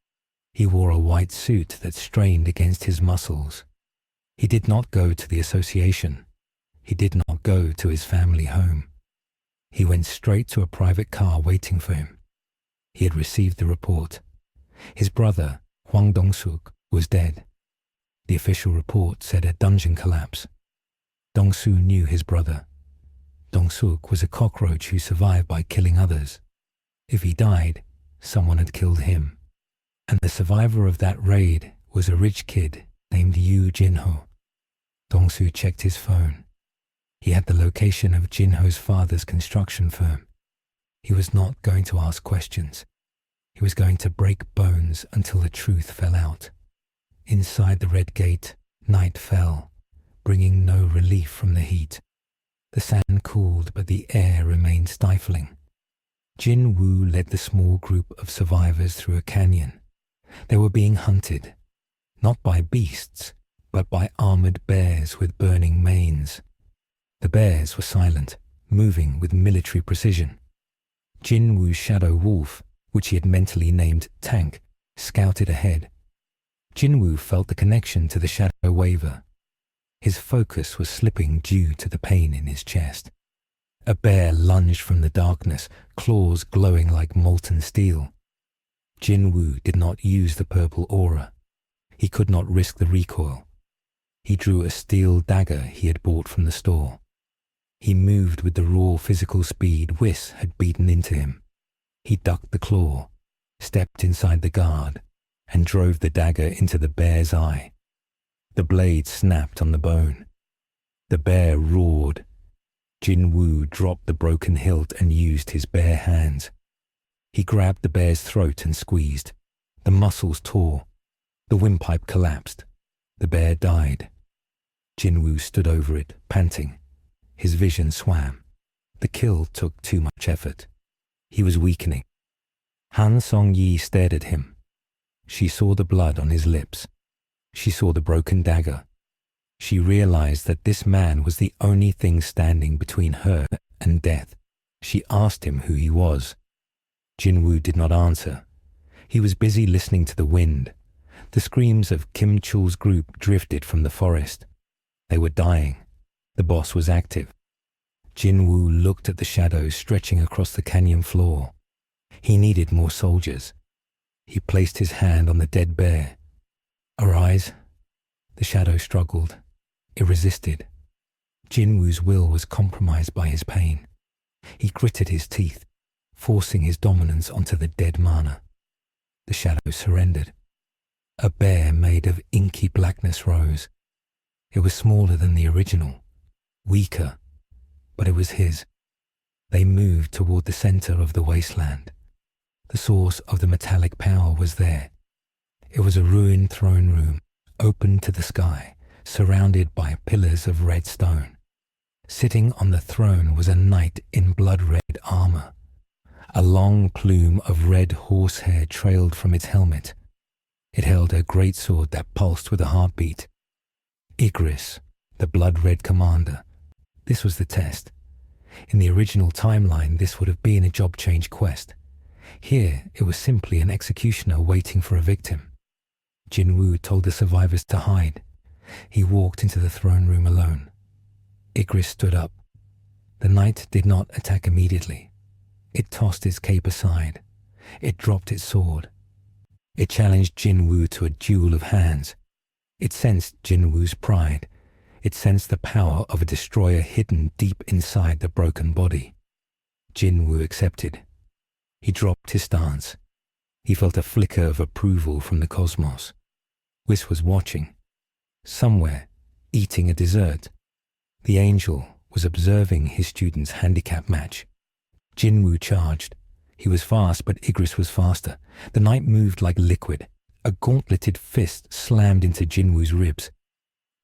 He wore a white suit that strained against his muscles. He did not go to the association. He did not go to his family home. He went straight to a private car waiting for him. He had received the report. His brother, Hwang Dong-suk, was dead. The official report said a dungeon collapse. Dong-soo knew his brother. Dong-suk was a cockroach who survived by killing others. If he died, someone had killed him. And the survivor of that raid was a rich kid named Yu Jinho. Dong-soo checked his phone. He had the location of Jinho's father's construction firm. He was not going to ask questions. He was going to break bones until the truth fell out. Inside the red gate, night fell, bringing no relief from the heat. The sand cooled, but the air remained stifling. Jin Woo led the small group of survivors through a canyon. They were being hunted, not by beasts, but by armored bears with burning manes. The bears were silent, moving with military precision. Jin Woo's shadow wolf, which he had mentally named Tank, scouted ahead. Jin Woo felt the connection to the shadow waver. His focus was slipping due to the pain in his chest. A bear lunged from the darkness, claws glowing like molten steel. Jin Woo did not use the purple aura. He could not risk the recoil. He drew a steel dagger he had bought from the store. He moved with the raw physical speed WHIS had beaten into him. He ducked the claw, stepped inside the guard, and drove the dagger into the bear's eye. The blade snapped on the bone. The bear roared. Jin Woo dropped the broken hilt and used his bare hands. He grabbed the bear's throat and squeezed. The muscles tore. The windpipe collapsed. The bear died. Jin Woo stood over it, panting. His vision swam. The kill took too much effort. He was weakening. Han Song-yi stared at him. She saw the blood on his lips. She saw the broken dagger. She realized that this man was the only thing standing between her and death. She asked him who he was. Jin Woo did not answer. He was busy listening to the wind. The screams of Kim Chul's group drifted from the forest. They were dying. The boss was active. Jin Woo looked at the shadows stretching across the canyon floor. He needed more soldiers. He placed his hand on the dead bear. Arise. The shadow struggled. It resisted. Jin Woo's will was compromised by his pain. He gritted his teeth, forcing his dominance onto the dead mana. The shadow surrendered. A bear made of inky blackness rose. It was smaller than the original, weaker, but it was his. They moved toward the center of the wasteland. The source of the metallic power was there. It was a ruined throne room, open to the sky, surrounded by pillars of red stone. Sitting on the throne was a knight in blood-red armor. A long plume of red horsehair trailed from its helmet. It held a greatsword that pulsed with a heartbeat. Igris, the blood-red commander. This was the test. In the original timeline, this would have been a job change quest. Here, it was simply an executioner waiting for a victim. Jin Woo told the survivors to hide. He walked into the throne room alone. Igris stood up. The knight did not attack immediately. It tossed its cape aside. It dropped its sword. It challenged Jin Woo to a duel of hands. It sensed Jin Woo's pride. It sensed the power of a destroyer hidden deep inside the broken body. Jin Woo accepted. He dropped his stance. He felt a flicker of approval from the cosmos. WHIS was watching. Somewhere, eating a dessert. The angel was observing his student's handicap match. Jin Woo charged. He was fast, but Igris was faster. The knight moved like liquid. A gauntleted fist slammed into Jin Woo's ribs.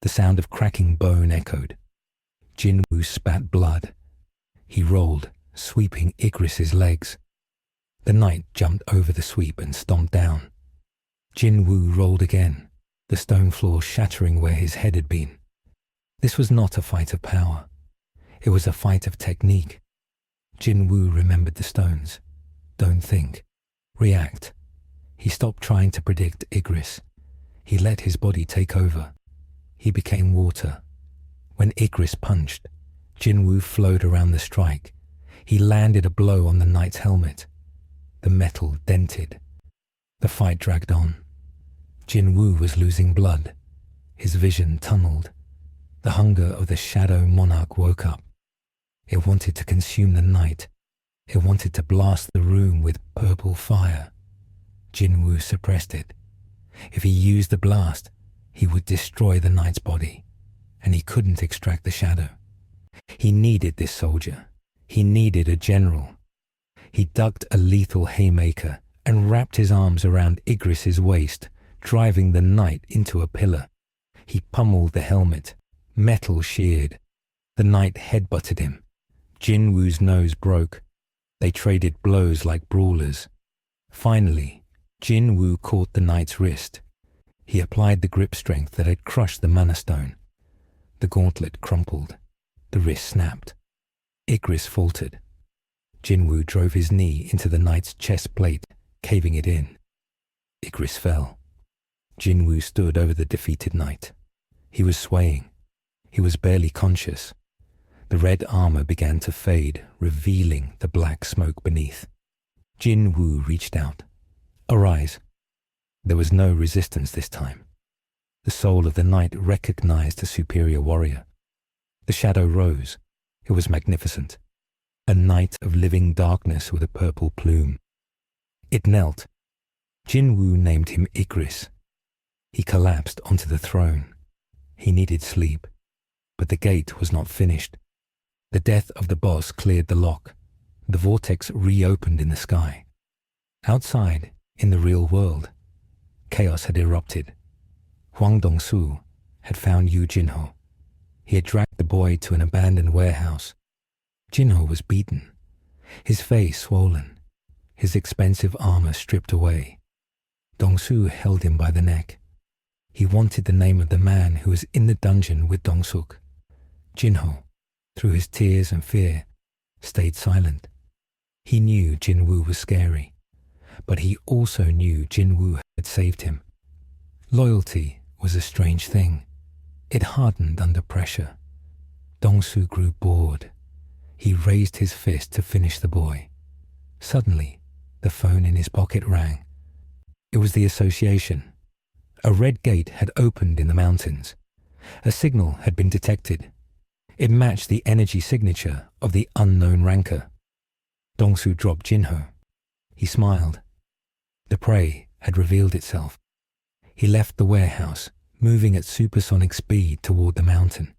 The sound of cracking bone echoed. Jin Woo spat blood. He rolled, sweeping Igris's legs. The knight jumped over the sweep and stomped down. Jin Woo rolled again, the stone floor shattering where his head had been. This was not a fight of power. It was a fight of technique. Jin Woo remembered the stones. Don't think. React. He stopped trying to predict Igris. He let his body take over. He became water. When Igris punched, Jin Woo flowed around the strike. He landed a blow on the knight's helmet. The metal dented. The fight dragged on. Jin Woo was losing blood. His vision tunneled. The hunger of the Shadow Monarch woke up. It wanted to consume the knight. It wanted to blast the room with purple fire. Jin Woo suppressed it. If he used the blast, he would destroy the knight's body, and he couldn't extract the shadow. He needed this soldier. He needed a general. He ducked a lethal haymaker, and wrapped his arms around Igris's waist, driving the knight into a pillar. He pummeled the helmet, metal sheared. The knight headbutted him. Jin Woo's nose broke. They traded blows like brawlers. Finally, Jin Woo caught the knight's wrist. He applied the grip strength that had crushed the mana stone. The gauntlet crumpled. The wrist snapped. Igris faltered. Jin Woo drove his knee into the knight's chest plate, caving it in. Igris fell. Jin Woo stood over the defeated knight. He was swaying. He was barely conscious. The red armor began to fade, revealing the black smoke beneath. Jin Woo reached out. Arise. There was no resistance this time. The soul of the knight recognized a superior warrior. The shadow rose. It was magnificent. A knight of living darkness with a purple plume. It knelt. Jin Woo named him Igris. He collapsed onto the throne. He needed sleep. But the gate was not finished. The death of the boss cleared the lock. The vortex reopened in the sky. Outside, in the real world, chaos had erupted. Huang Dongsu had found Yu Jinho. He had dragged the boy to an abandoned warehouse. Jinho was beaten, his face swollen, his expensive armor stripped away. Dongsu held him by the neck. He wanted the name of the man who was in the dungeon with Dongsuk. Jinho, through his tears and fear, stayed silent. He knew Jin Woo was scary, but he also knew Jin Woo had saved him. Loyalty was a strange thing. It hardened under pressure. Dongsu grew bored. He raised his fist to finish the boy. Suddenly, the phone in his pocket rang. It was the association. A red gate had opened in the mountains. A signal had been detected. It matched the energy signature of the unknown rancor. Dongsu dropped Jinho. He smiled. The prey had revealed itself. He left the warehouse, moving at supersonic speed toward the mountain.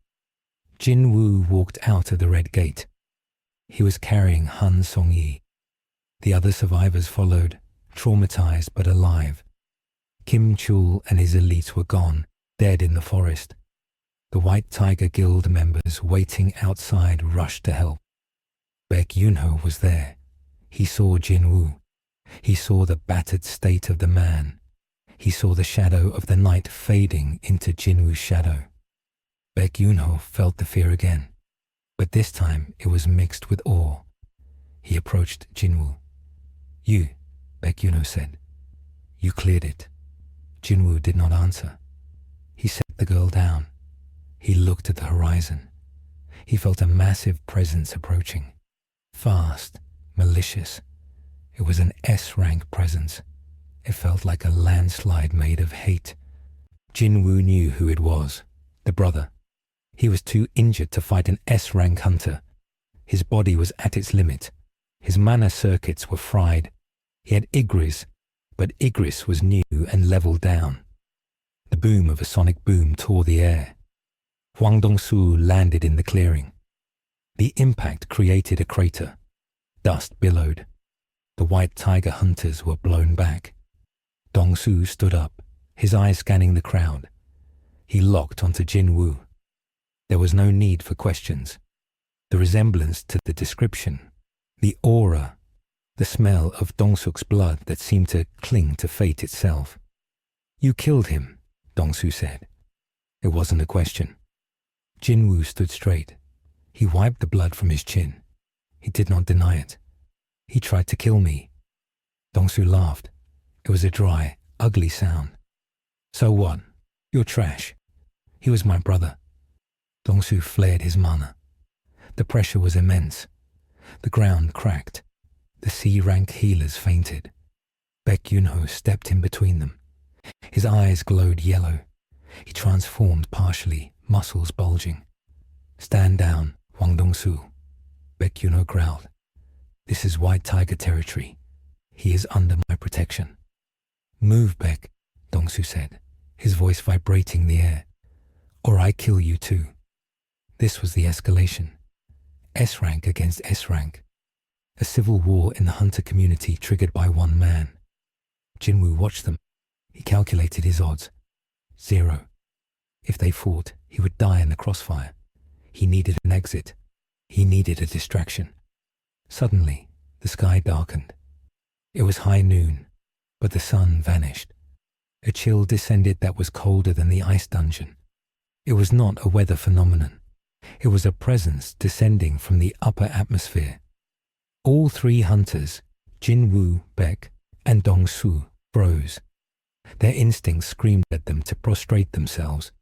Jin Woo walked out of the red gate. He was carrying Han Song-yi. The other survivors followed, traumatized but alive. Kim Chul and his elites were gone, dead in the forest. The White Tiger Guild members waiting outside rushed to help. Baek Yunho was there. He saw Jin Woo. He saw the battered state of the man. He saw the shadow of the night fading into Jin Woo's shadow. Baek Yunho felt the fear again, but this time it was mixed with awe. He approached Jin Woo. "You," Baek Yunho said. "You cleared it." Jin Woo did not answer. He set the girl down. He looked at the horizon. He felt a massive presence approaching. Fast, malicious. It was an S-rank presence. It felt like a landslide made of hate. Jin Woo knew who it was, the brother. He was too injured to fight an S-rank hunter. His body was at its limit. His mana circuits were fried. He had Igris, but Igris was new and leveled down. The boom of a sonic boom tore the air. Huang Dongsu landed in the clearing. The impact created a crater. Dust billowed. The White Tiger hunters were blown back. Dongsu stood up, his eyes scanning the crowd. He locked onto Jin Woo. There was no need for questions. The resemblance to the description, the aura, the smell of Dongsuk's blood that seemed to cling to fate itself. "You killed him," Dongsu said. It wasn't a question. Jin Woo stood straight. He wiped the blood from his chin. He did not deny it. "He tried to kill me." Dongsu laughed. It was a dry, ugly sound. "So what? You're trash. He was my brother." Dongsu flared his mana. The pressure was immense. The ground cracked. The C-rank healers fainted. Baek Yunho stepped in between them. His eyes glowed yellow. He transformed partially, muscles bulging. "Stand down, Huang Dongsu," Baek Yunho growled. "This is White Tiger territory. He is under my protection." "Move, Baek," Dongsu said, his voice vibrating the air. "Or I kill you too." This was the escalation. S-rank against S-rank. A civil war in the hunter community triggered by one man. Jin Woo watched them. He calculated his odds. 0. If they fought, he would die in the crossfire. He needed an exit. He needed a distraction. Suddenly, the sky darkened. It was high noon, but the sun vanished. A chill descended that was colder than the ice dungeon. It was not a weather phenomenon. It was a presence descending from the upper atmosphere. All three hunters, Jin Woo, Baek, and Dong Su, froze. Their instincts screamed at them to prostrate themselves.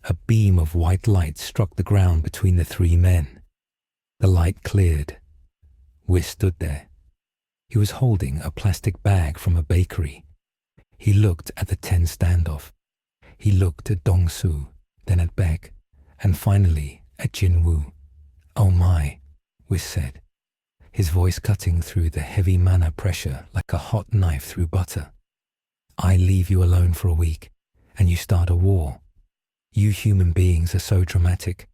A beam of white light struck the ground between the three men. The light cleared. Whis stood there. He was holding a plastic bag from a bakery. He looked at the tense standoff. He looked at Dong Su, then at Baek, and finally at Jin Woo. "Oh my," Whis said, his voice cutting through the heavy mana pressure like a hot knife through butter. "I leave you alone for a week, and you start a war. You human beings are so dramatic."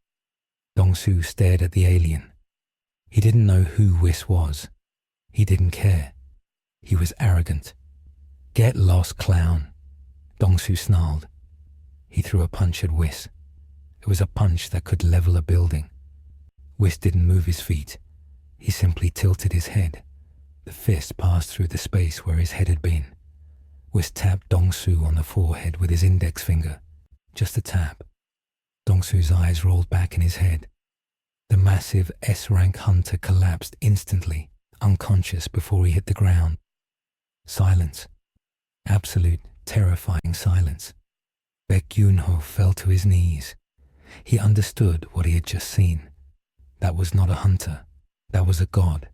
Dong Su stared at the alien. He didn't know who Whis was. He didn't care. He was arrogant. "Get lost, clown," Dong Su snarled. He threw a punch at Whis. It was a punch that could level a building. Whis didn't move his feet. He simply tilted his head. The fist passed through the space where his head had been. Whis tapped Dong Su on the forehead with his index finger. Just a tap. Dong Su's eyes rolled back in his head. The massive S-rank hunter collapsed instantly, unconscious before he hit the ground. Silence. Absolute, terrifying silence. Baek Yoon-ho fell to his knees. He understood what he had just seen. That was not a hunter. That was a god.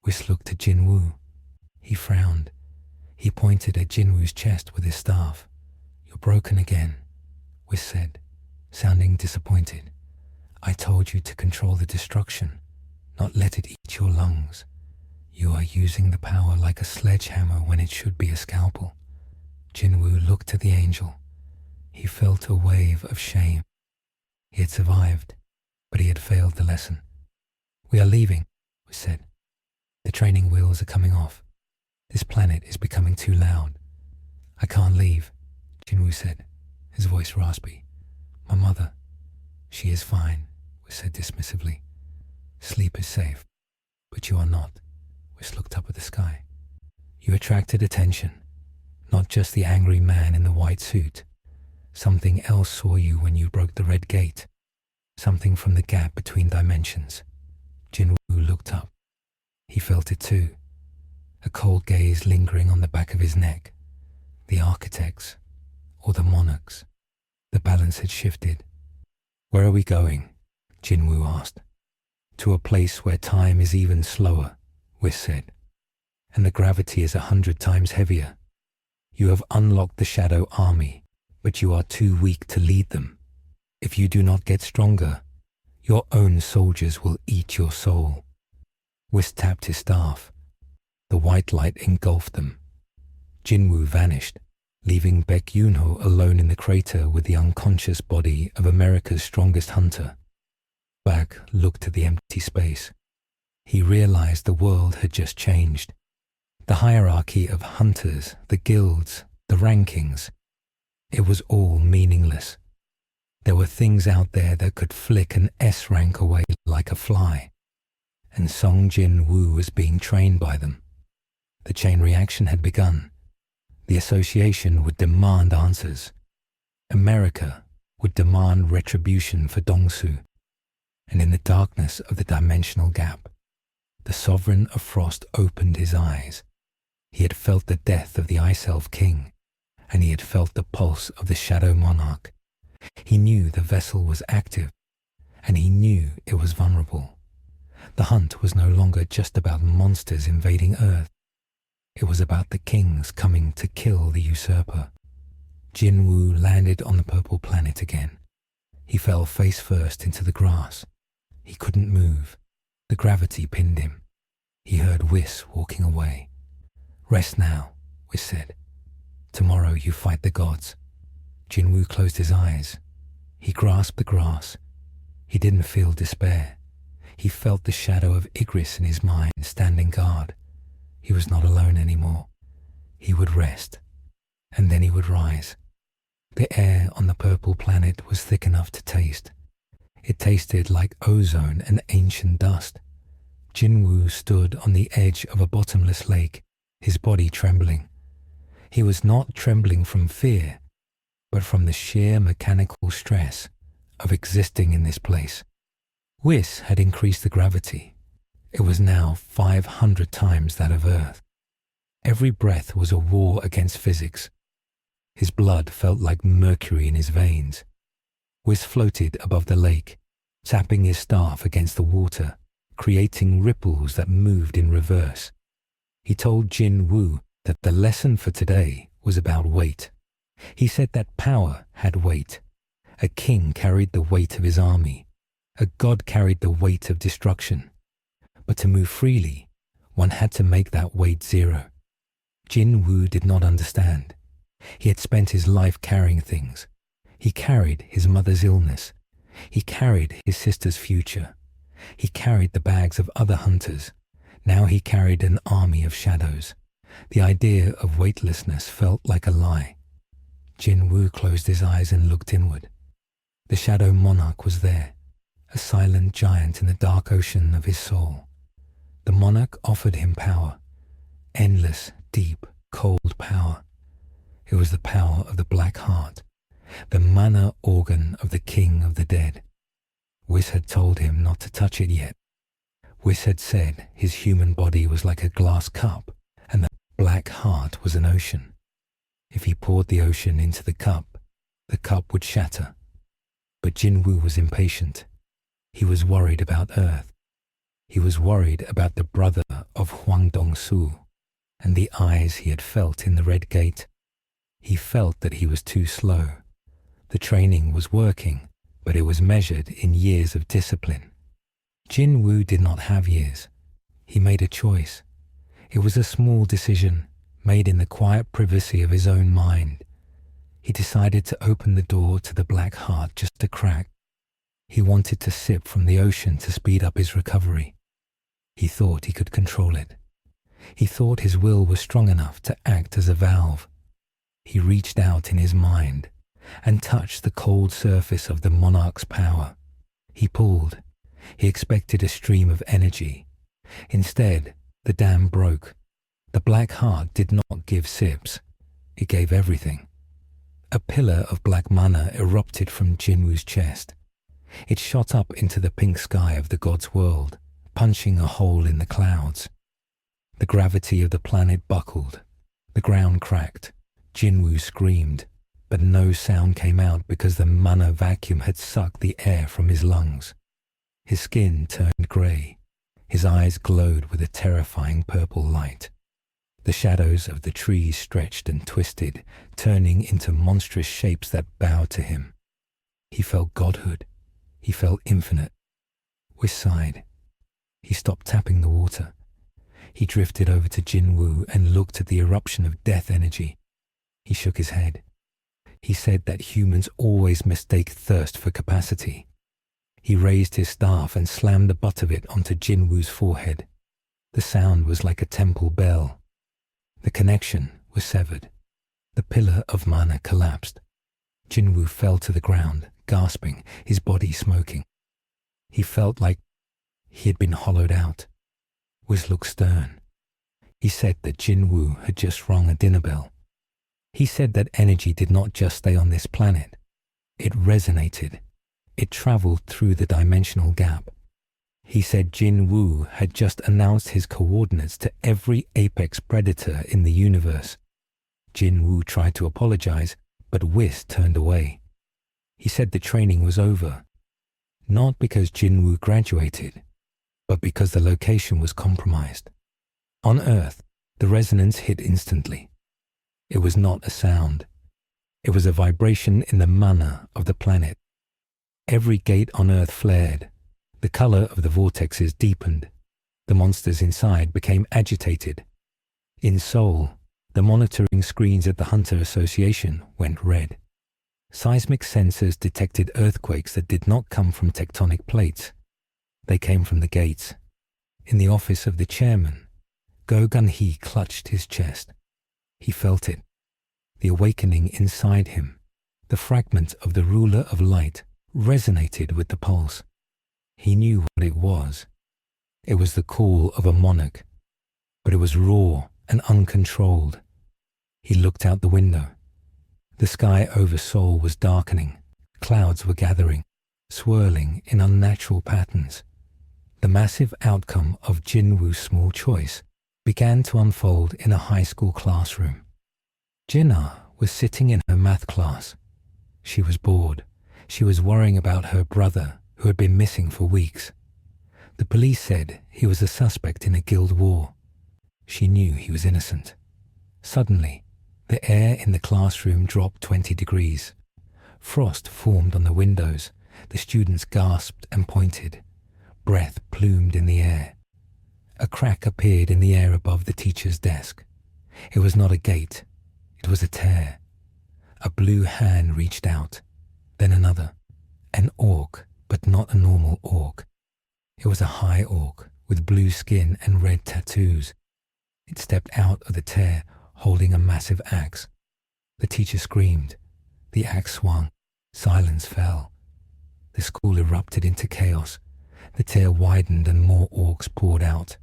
Whis looked at Jin Woo. He frowned. He pointed at Jin Woo's chest with his staff. "You're broken again," Whis said, sounding disappointed. "I told you to control the destruction, not let it eat your lungs. You are using the power like a sledgehammer when it should be a scalpel." Jin Woo looked at the angel. He felt a wave of shame. He had survived, but he had failed the lesson. "We are leaving," Whis said. "The training wheels are coming off. This planet is becoming too loud." "I can't leave," Jin Woo said, his voice raspy. "My mother, she is fine," Whis said dismissively. "Sleep is safe, but you are not." Whis looked up at the sky. "You attracted attention, not just the angry man in the white suit. Something else saw you when you broke the red gate. Something from the gap between dimensions." Jin Woo looked up. He felt it too. A cold gaze lingering on the back of his neck. The architects, or the monarchs. The balance had shifted. "Where are we going?" Jin Woo asked. "To a place where time is even slower," Whis said. "And the gravity is 100 times heavier. You have unlocked the Shadow Army, but you are too weak to lead them. If you do not get stronger, your own soldiers will eat your soul." Whis tapped his staff. The white light engulfed them. Jin Woo vanished, leaving Baek Yoon-ho alone in the crater with the unconscious body of America's strongest hunter. Baek looked at the empty space. He realized the world had just changed. The hierarchy of hunters, the guilds, the rankings, it was all meaningless. There were things out there that could flick an S rank away like a fly, and Sung Jin Woo was being trained by them. The chain reaction had begun. The association would demand answers. America would demand retribution for Dong Su. And in the darkness of the dimensional gap, the Sovereign of Frost opened his eyes. He had felt the death of the Ice Elf King, and he had felt the pulse of the Shadow Monarch. He knew the vessel was active, and he knew it was vulnerable. The hunt was no longer just about monsters invading Earth. It was about the kings coming to kill the usurper. Jin Woo landed on the purple planet again. He fell face first into the grass. He couldn't move. The gravity pinned him. He heard Whis walking away. "Rest now," Whis said. "Tomorrow you fight the gods." Jin Woo closed his eyes. He grasped the grass. He didn't feel despair. He felt the shadow of Igris in his mind standing guard. He was not alone anymore. He would rest, and then he would rise. The air on the purple planet was thick enough to taste. It tasted like ozone and ancient dust. Jin Woo stood on the edge of a bottomless lake, his body trembling. He was not trembling from fear, but from the sheer mechanical stress of existing in this place. WHIS had increased the gravity. It was now 500 times that of Earth. Every breath was a war against physics. His blood felt like mercury in his veins. WHIS floated above the lake, tapping his staff against the water, creating ripples that moved in reverse. He told Jin Woo that the lesson for today was about weight. He said that power had weight. A king carried the weight of his army. A god carried the weight of destruction. But to move freely, one had to make that weight zero. Jin Woo did not understand. He had spent his life carrying things. He carried his mother's illness. He carried his sister's future. He carried the bags of other hunters. Now he carried an army of shadows. The idea of weightlessness felt like a lie. Jin Woo closed his eyes and looked inward. The Shadow Monarch was there, a silent giant in the dark ocean of his soul. The monarch offered him power, endless, deep, cold power. It was the power of the black heart, the mana organ of the king of the dead. WHIS had told him not to touch it yet. WHIS had said his human body was like a glass cup, and the black heart was an ocean. If he poured the ocean into the cup would shatter. But Jin Woo was impatient. He was worried about Earth. He was worried about the brother of Hwang Dong-su and the eyes he had felt in the Red Gate. He felt that he was too slow. The training was working, but it was measured in years of discipline. Jin Woo did not have years. He made a choice. It was a small decision, made in the quiet privacy of his own mind. He decided to open the door to the black heart just a crack. He wanted to sip from the ocean to speed up his recovery. He thought he could control it. He thought his will was strong enough to act as a valve. He reached out in his mind and touched the cold surface of the monarch's power. He pulled. He expected a stream of energy. Instead, the dam broke. The black heart did not give sips. It gave everything. A pillar of black mana erupted from Jin Woo's chest. It shot up into the pink sky of the god's world, punching a hole in the clouds. The gravity of the planet buckled. The ground cracked. Jin Woo screamed, but no sound came out because the mana vacuum had sucked the air from his lungs. His skin turned grey. His eyes glowed with a terrifying purple light. The shadows of the trees stretched and twisted, turning into monstrous shapes that bowed to him. He felt godhood. He felt infinite. WHIS sighed. He stopped tapping the water. He drifted over to Jin Woo and looked at the eruption of death energy. He shook his head. He said that humans always mistake thirst for capacity. He raised his staff and slammed the butt of it onto Jin Woo's forehead. The sound was like a temple bell. The connection was severed. The pillar of mana collapsed. Jin Woo fell to the ground, gasping, his body smoking. He felt like he had been hollowed out. WHIS looked stern. He said that Jin Woo had just rung a dinner bell. He said that energy did not just stay on this planet. It resonated. It traveled through the dimensional gap. He said Jin Woo had just announced his coordinates to every apex predator in the universe. Jin Woo tried to apologize, but WHIS turned away. He said the training was over, not because Jin Woo graduated, but because the location was compromised. On Earth, the resonance hit instantly. It was not a sound. It was a vibration in the mana of the planet. Every gate on Earth flared. The color of the vortexes deepened. The monsters inside became agitated. In Seoul, the monitoring screens at the Hunter Association went red. Seismic sensors detected earthquakes that did not come from tectonic plates. They came from the gates. In the office of the chairman, Go Gun-hee clutched his chest. He felt it, the awakening inside him. The fragment of the ruler of light resonated with the pulse. He knew what it was. It was the call of a monarch, but it was raw and uncontrolled. He looked out the window. The sky over Seoul was darkening. Clouds were gathering, swirling in unnatural patterns. The massive outcome of Jin Woo's small choice began to unfold in a high school classroom. Jinna was sitting in her math class. She was bored. She was worrying about her brother, who had been missing for weeks. The police said he was a suspect in a guild war. She knew he was innocent. Suddenly, the air in the classroom dropped 20 degrees. Frost formed on the windows. The students gasped and pointed. Breath plumed in the air. A crack appeared in the air above the teacher's desk. It was not a gate. It was a tear. A blue hand reached out. Then another. An orc, but not a normal orc. It was a high orc with blue skin and red tattoos. It stepped out of the tear, holding a massive axe. The teacher screamed. The axe swung. Silence fell. The school erupted into chaos. The tear widened and more orcs poured out.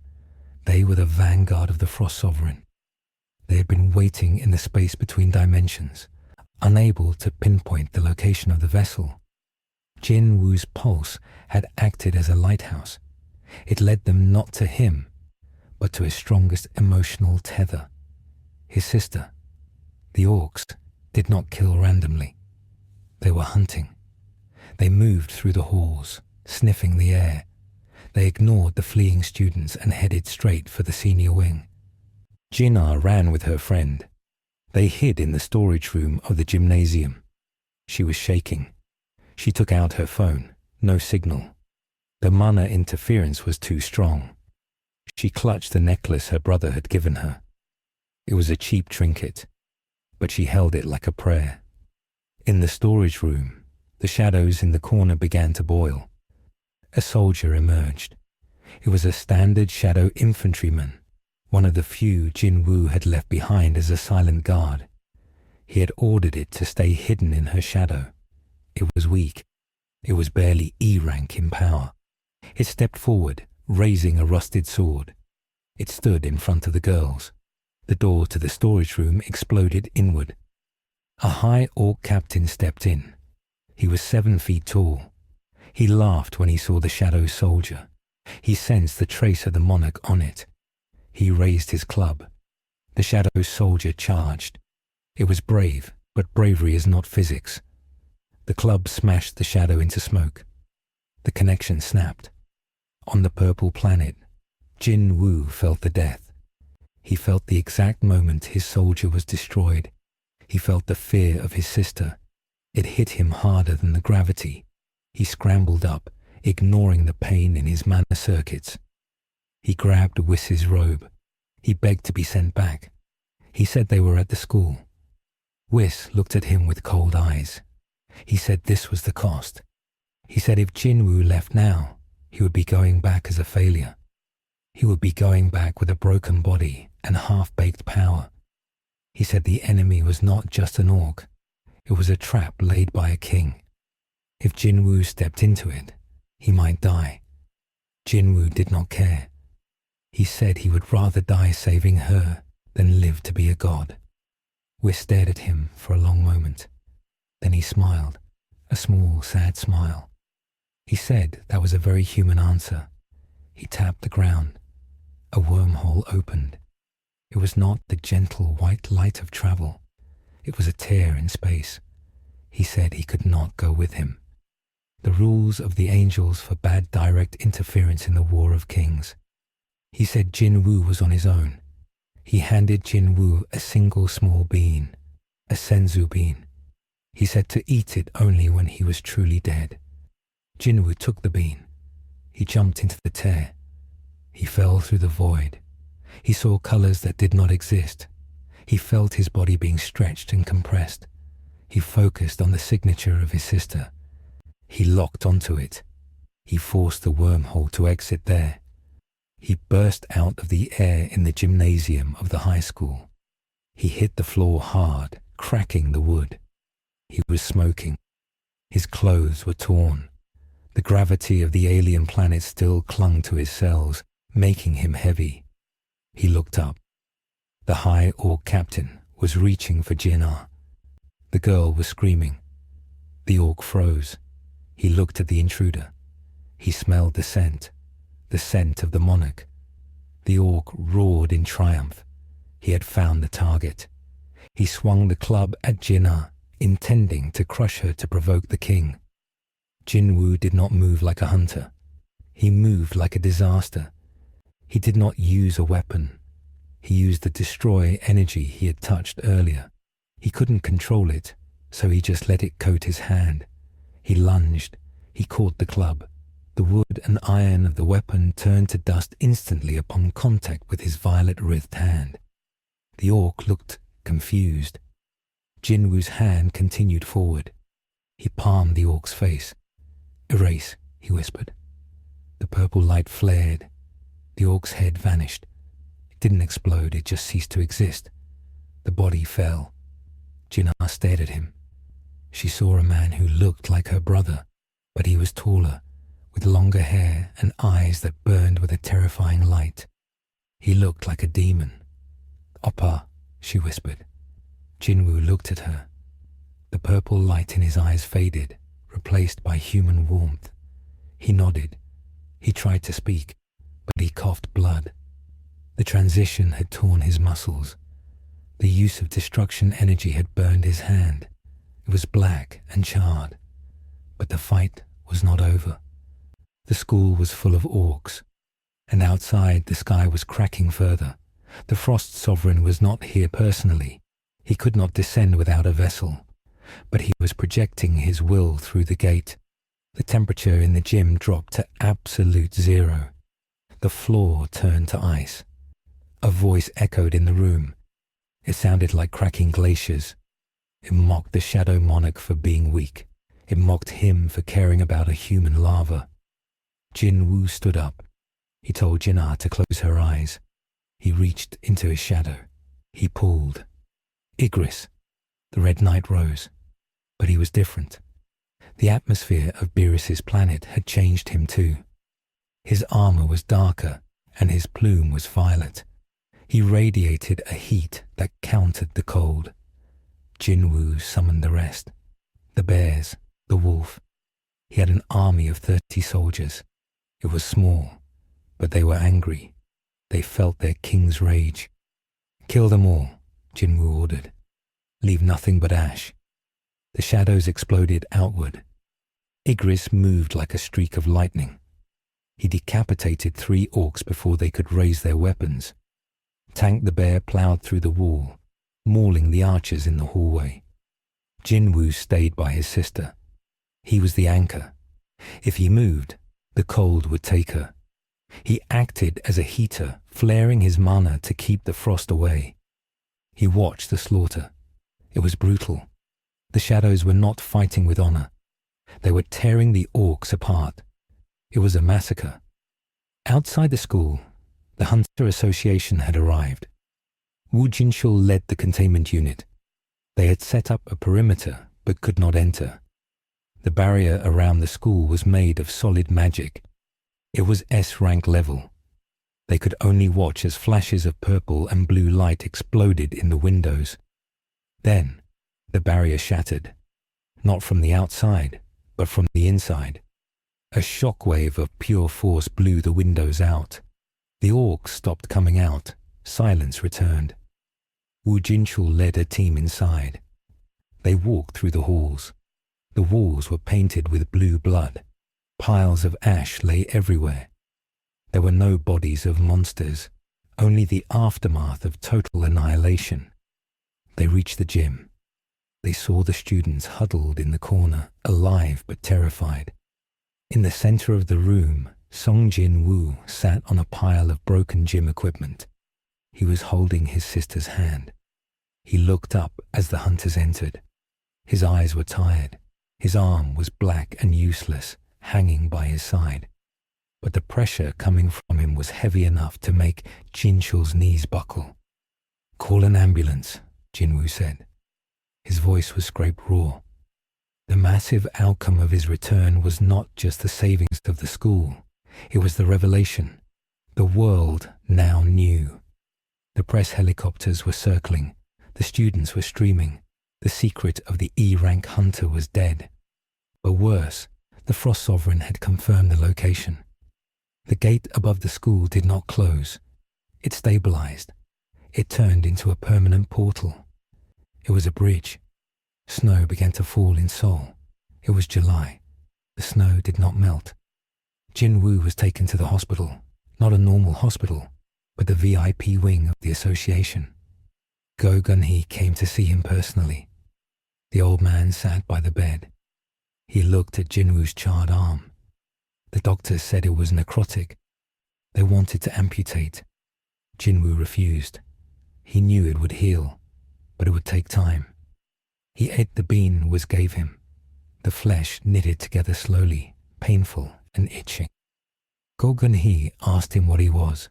They were the vanguard of the Frost Sovereign. They had been waiting in the space between dimensions, unable to pinpoint the location of the vessel. Jin Woo's pulse had acted as a lighthouse. It led them not to him, but to his strongest emotional tether, his sister. The orcs did not kill randomly. They were hunting. They moved through the halls, sniffing the air. They ignored the fleeing students and headed straight for the senior wing. Jinna ran with her friend. They hid in the storage room of the gymnasium. She was shaking. She took out her phone. No signal. The mana interference was too strong. She clutched the necklace her brother had given her. It was a cheap trinket, but she held it like a prayer. In the storage room, the shadows in the corner began to boil. A soldier emerged. It was a standard shadow infantryman, one of the few Jin Woo had left behind as a silent guard. He had ordered it to stay hidden in her shadow. It was weak. It was barely E rank in power. It stepped forward, raising a rusted sword. It stood in front of the girls. The door to the storage room exploded inward. A high orc captain stepped in. He was 7 feet tall. He laughed when he saw the shadow soldier. He sensed the trace of the monarch on it. He raised his club. The shadow soldier charged. It was brave, but bravery is not physics. The club smashed the shadow into smoke. The connection snapped. On the purple planet, Jin Woo felt the death. He felt the exact moment his soldier was destroyed. He felt the fear of his sister. It hit him harder than the gravity. He scrambled up, ignoring the pain in his mana circuits. He grabbed WHIS's robe. He begged to be sent back. He said they were at the school. WHIS looked at him with cold eyes. He said this was the cost. He said if Jin Woo left now, he would be going back as a failure. He would be going back with a broken body and half-baked power. He said the enemy was not just an orc. It was a trap laid by a king. If Jin Woo stepped into it, he might die. Jin Woo did not care. He said he would rather die saving her than live to be a god. WHIS stared at him for a long moment. Then he smiled, a small, sad smile. He said that was a very human answer. He tapped the ground. A wormhole opened. It was not the gentle white light of travel. It was a tear in space. He said he could not go with him. The rules of the angels forbade direct interference in the War of Kings. He said Jin Woo was on his own. He handed Jin Woo a single small bean, a senzu bean. He said to eat it only when he was truly dead. Jin Woo took the bean. He jumped into the tear. He fell through the void. He saw colors that did not exist. He felt his body being stretched and compressed. He focused on the signature of his sister. He locked onto it. He forced the wormhole to exit there. He burst out of the air in the gymnasium of the high school. He hit the floor hard, cracking the wood. He was smoking. His clothes were torn. The gravity of the alien planet still clung to his cells, making him heavy. He looked up. The High Orc captain was reaching for Jin'ar. The girl was screaming. The orc froze. He looked at the intruder. He smelled the scent of the monarch. The orc roared in triumph. He had found the target. He swung the club at Jin'ar, intending to crush her to provoke the king. Jin Woo did not move like a hunter. He moved like a disaster. He did not use a weapon. He used the destroy energy he had touched earlier. He couldn't control it, so he just let it coat his hand. He lunged. He caught the club. The wood and iron of the weapon turned to dust instantly upon contact with his violet-writhed hand. The orc looked confused. Jin Woo's hand continued forward. He palmed the orc's face. "Erase," he whispered. The purple light flared. The orc's head vanished. It didn't explode, it just ceased to exist. The body fell. Jin'ar stared at him. She saw a man who looked like her brother, but he was taller, with longer hair and eyes that burned with a terrifying light. He looked like a demon. "Oppa," she whispered. Jin Woo looked at her. The purple light in his eyes faded, replaced by human warmth. He nodded. He tried to speak, but he coughed blood. The transition had torn his muscles. The use of destruction energy had burned his hand. It was black and charred. But the fight was not over. The school was full of orcs, and outside the sky was cracking further. The Frost Sovereign was not here personally. He could not descend without a vessel, but he was projecting his will through the gate. The temperature in the gym dropped to absolute zero. The floor turned to ice. A voice echoed in the room. It sounded like cracking glaciers. It mocked the Shadow Monarch for being weak. It mocked him for caring about a human larva. Jin Woo stood up. He told Jin'ar to close her eyes. He reached into his shadow. He pulled. "Igris." The Red Knight rose. But he was different. The atmosphere of Beerus's planet had changed him too. His armor was darker, and his plume was violet. He radiated a heat that countered the cold. Jin Woo summoned the rest. The bears, the wolf. He had an army of 30 soldiers. It was small, but they were angry. They felt their king's rage. "Kill them all," Jin Woo ordered. "Leave nothing but ash." The shadows exploded outward. Igris moved like a streak of lightning. He decapitated 3 orcs before they could raise their weapons. Tank the bear plowed through the wall, mauling the archers in the hallway. Jin Woo stayed by his sister. He was the anchor. If he moved, the cold would take her. He acted as a heater, flaring his mana to keep the frost away. He watched the slaughter. It was brutal. The shadows were not fighting with honor. They were tearing the orcs apart. It was a massacre. Outside the school, the Hunter Association had arrived. Wu Jinshul led the containment unit. They had set up a perimeter but could not enter. The barrier around the school was made of solid magic. It was S-rank level. They could only watch as flashes of purple and blue light exploded in the windows. Then, the barrier shattered. Not from the outside, but from the inside. A shockwave of pure force blew the windows out. The orcs stopped coming out. Silence returned. Wu Jinshul led a team inside. They walked through the halls. The walls were painted with blue blood. Piles of ash lay everywhere. There were no bodies of monsters, only the aftermath of total annihilation. They reached the gym. They saw the students huddled in the corner, alive but terrified. In the center of the room, Sung Jin Woo sat on a pile of broken gym equipment. He was holding his sister's hand. He looked up as the hunters entered. His eyes were tired. His arm was black and useless, hanging by his side. But the pressure coming from him was heavy enough to make Jinshul's knees buckle. "Call an ambulance," Jin Woo said. His voice was scraped raw. The massive outcome of his return was not just the savings of the school. It was the revelation. The world now knew. The press helicopters were circling. The students were streaming. The secret of the E-rank hunter was dead. But worse, the Frost Sovereign had confirmed the location. The gate above the school did not close. It stabilized. It turned into a permanent portal. It was a bridge. Snow began to fall in Seoul. It was July. The snow did not melt. Jin Woo was taken to the hospital, not a normal hospital, but the VIP wing of the association. Go Gun-hee came to see him personally. The old man sat by the bed. He looked at Jin Woo's charred arm. The doctors said it was necrotic. They wanted to amputate. Jin Woo refused. He knew it would heal, but it would take time. He ate the bean Whis gave him. The flesh knitted together slowly, painful and itching. Go Gun-hee asked him what he was.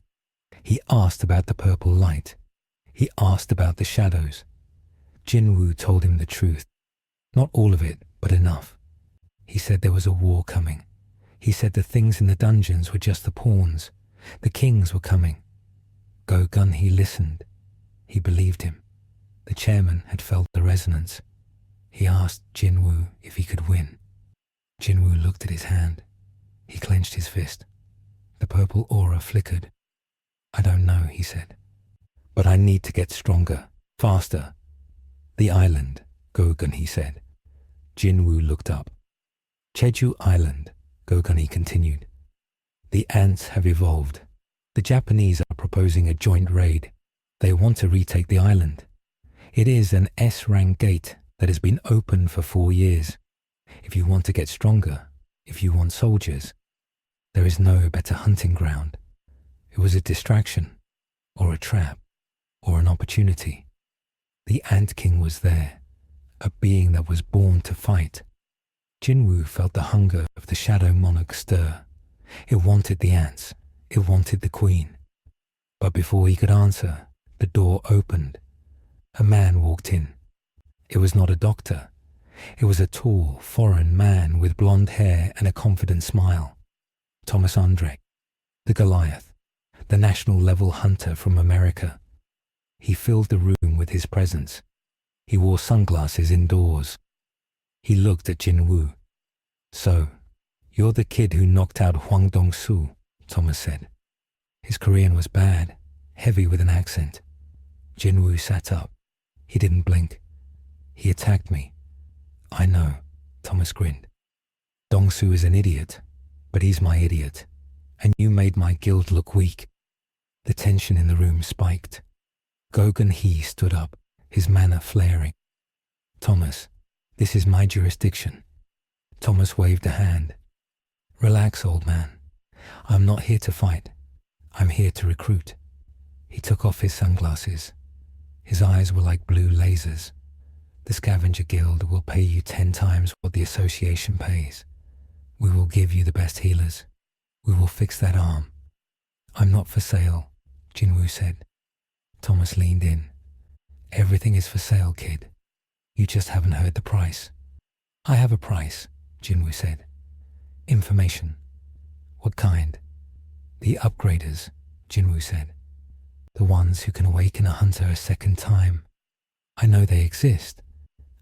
He asked about the purple light. He asked about the shadows. Jin Woo told him the truth. Not all of it, but enough. He said there was a war coming. He said the things in the dungeons were just the pawns. The kings were coming. Go Gun-hee listened. He believed him. The chairman had felt the resonance. He asked Jin Woo if he could win. Jin Woo looked at his hand. He clenched his fist. The purple aura flickered. I don't know, he said. But I need to get stronger, faster. The island, Go Gun-hee said. Jin Woo looked up. Jeju Island, Go Gun-hee continued. The ants have evolved. The Japanese are proposing a joint raid. They want to retake the island. It is an S-rank gate that has been open for 4 years. If you want to get stronger, if you want soldiers, there is no better hunting ground. It was a distraction, or a trap, or an opportunity. The Ant King was there, a being that was born to fight. Jin Woo felt the hunger of the Shadow Monarch stir. It wanted the ants. It wanted the queen. But before he could answer, the door opened. A man walked in. It was not a doctor. It was a tall, foreign man with blonde hair and a confident smile. Thomas Andre, the Goliath, the national-level hunter from America. He filled the room with his presence. He wore sunglasses indoors. He looked at Jin Woo. So, you're the kid who knocked out Hwang Dong-soo, Thomas said. His Korean was bad, heavy with an accent. Jin Woo sat up. He didn't blink. He attacked me. I know, Thomas grinned. Dong-soo is an idiot, but he's my idiot. And you made my guild look weak. The tension in the room spiked. Go Gun-hee stood up, his manner flaring. Thomas, this is my jurisdiction. Thomas waved a hand. Relax, old man. I'm not here to fight. I'm here to recruit. He took off his sunglasses. His eyes were like blue lasers. The Scavenger Guild will pay you 10 times what the association pays. We will give you the best healers. We will fix that arm. I'm not for sale, Jin Woo said. Thomas leaned in. Everything is for sale, kid. You just haven't heard the price. I have a price, Jin Woo said. Information. What kind? The upgraders, Jin Woo said. The ones who can awaken a hunter a second time. I know they exist.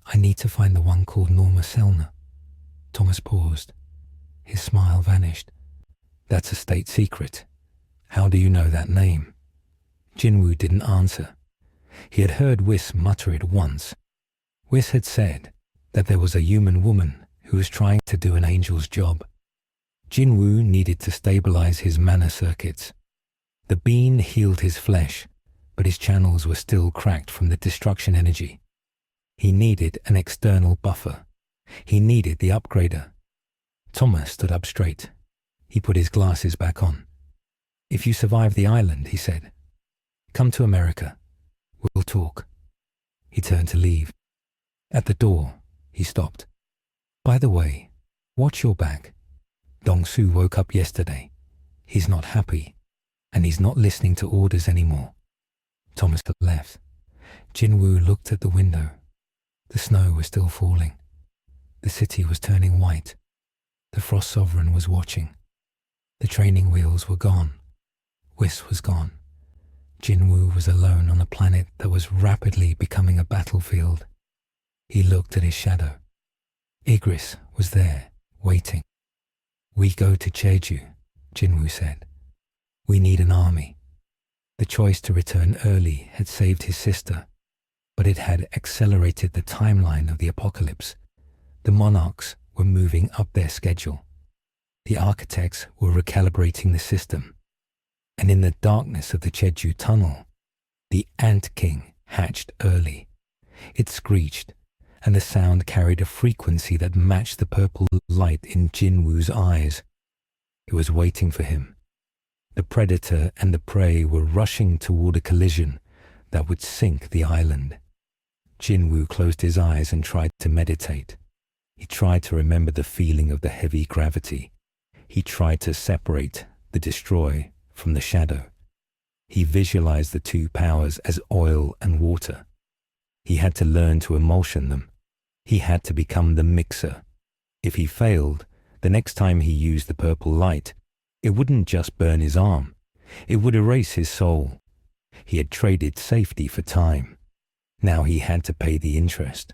I need to find the one called Norma Selner. Thomas paused. His smile vanished. That's a state secret. How do you know that name? Jin Woo didn't answer. He had heard Whis mutter it once. Whis had said that there was a human woman who was trying to do an angel's job. Jin Woo needed to stabilize his mana circuits. The bean healed his flesh, but his channels were still cracked from the destruction energy. He needed an external buffer. He needed the upgrader. Thomas stood up straight. He put his glasses back on. If you survive the island, he said, come to America. We'll talk. He turned to leave. At the door, he stopped. By the way, watch your back. Dong-soo woke up yesterday. He's not happy, and he's not listening to orders anymore. Thomas left. Jin Woo looked at the window. The snow was still falling. The city was turning white. The Frost Sovereign was watching. The training wheels were gone. Whis was gone. Jin Woo was alone on a planet that was rapidly becoming a battlefield. He looked at his shadow. Igris was there, waiting. "We go to Jeju," Jin Woo said. "We need an army." The choice to return early had saved his sister, but it had accelerated the timeline of the apocalypse. The monarchs were moving up their schedule. The architects were recalibrating the system. And in the darkness of the Jeju tunnel, the Ant King hatched early. It screeched, and the sound carried a frequency that matched the purple light in Jin Woo's eyes. It was waiting for him. The predator and the prey were rushing toward a collision that would sink the island. Jin Woo closed his eyes and tried to meditate. He tried to remember the feeling of the heavy gravity. He tried to separate the destroy from the shadow. He visualized the two powers as oil and water. He had to learn to emulsion them. He had to become the mixer. If he failed, the next time he used the purple light, it wouldn't just burn his arm. It would erase his soul. He had traded safety for time. Now he had to pay the interest.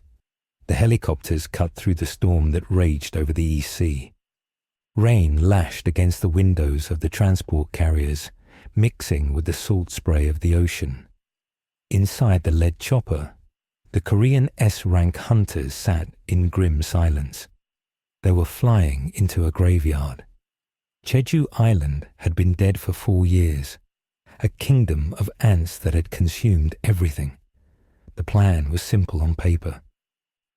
The helicopters cut through the storm that raged over the East Sea. Rain lashed against the windows of the transport carriers, mixing with the salt spray of the ocean. Inside the lead chopper, the Korean S-rank hunters sat in grim silence. They were flying into a graveyard. Jeju Island had been dead for 4 years, a kingdom of ants that had consumed everything. The plan was simple on paper.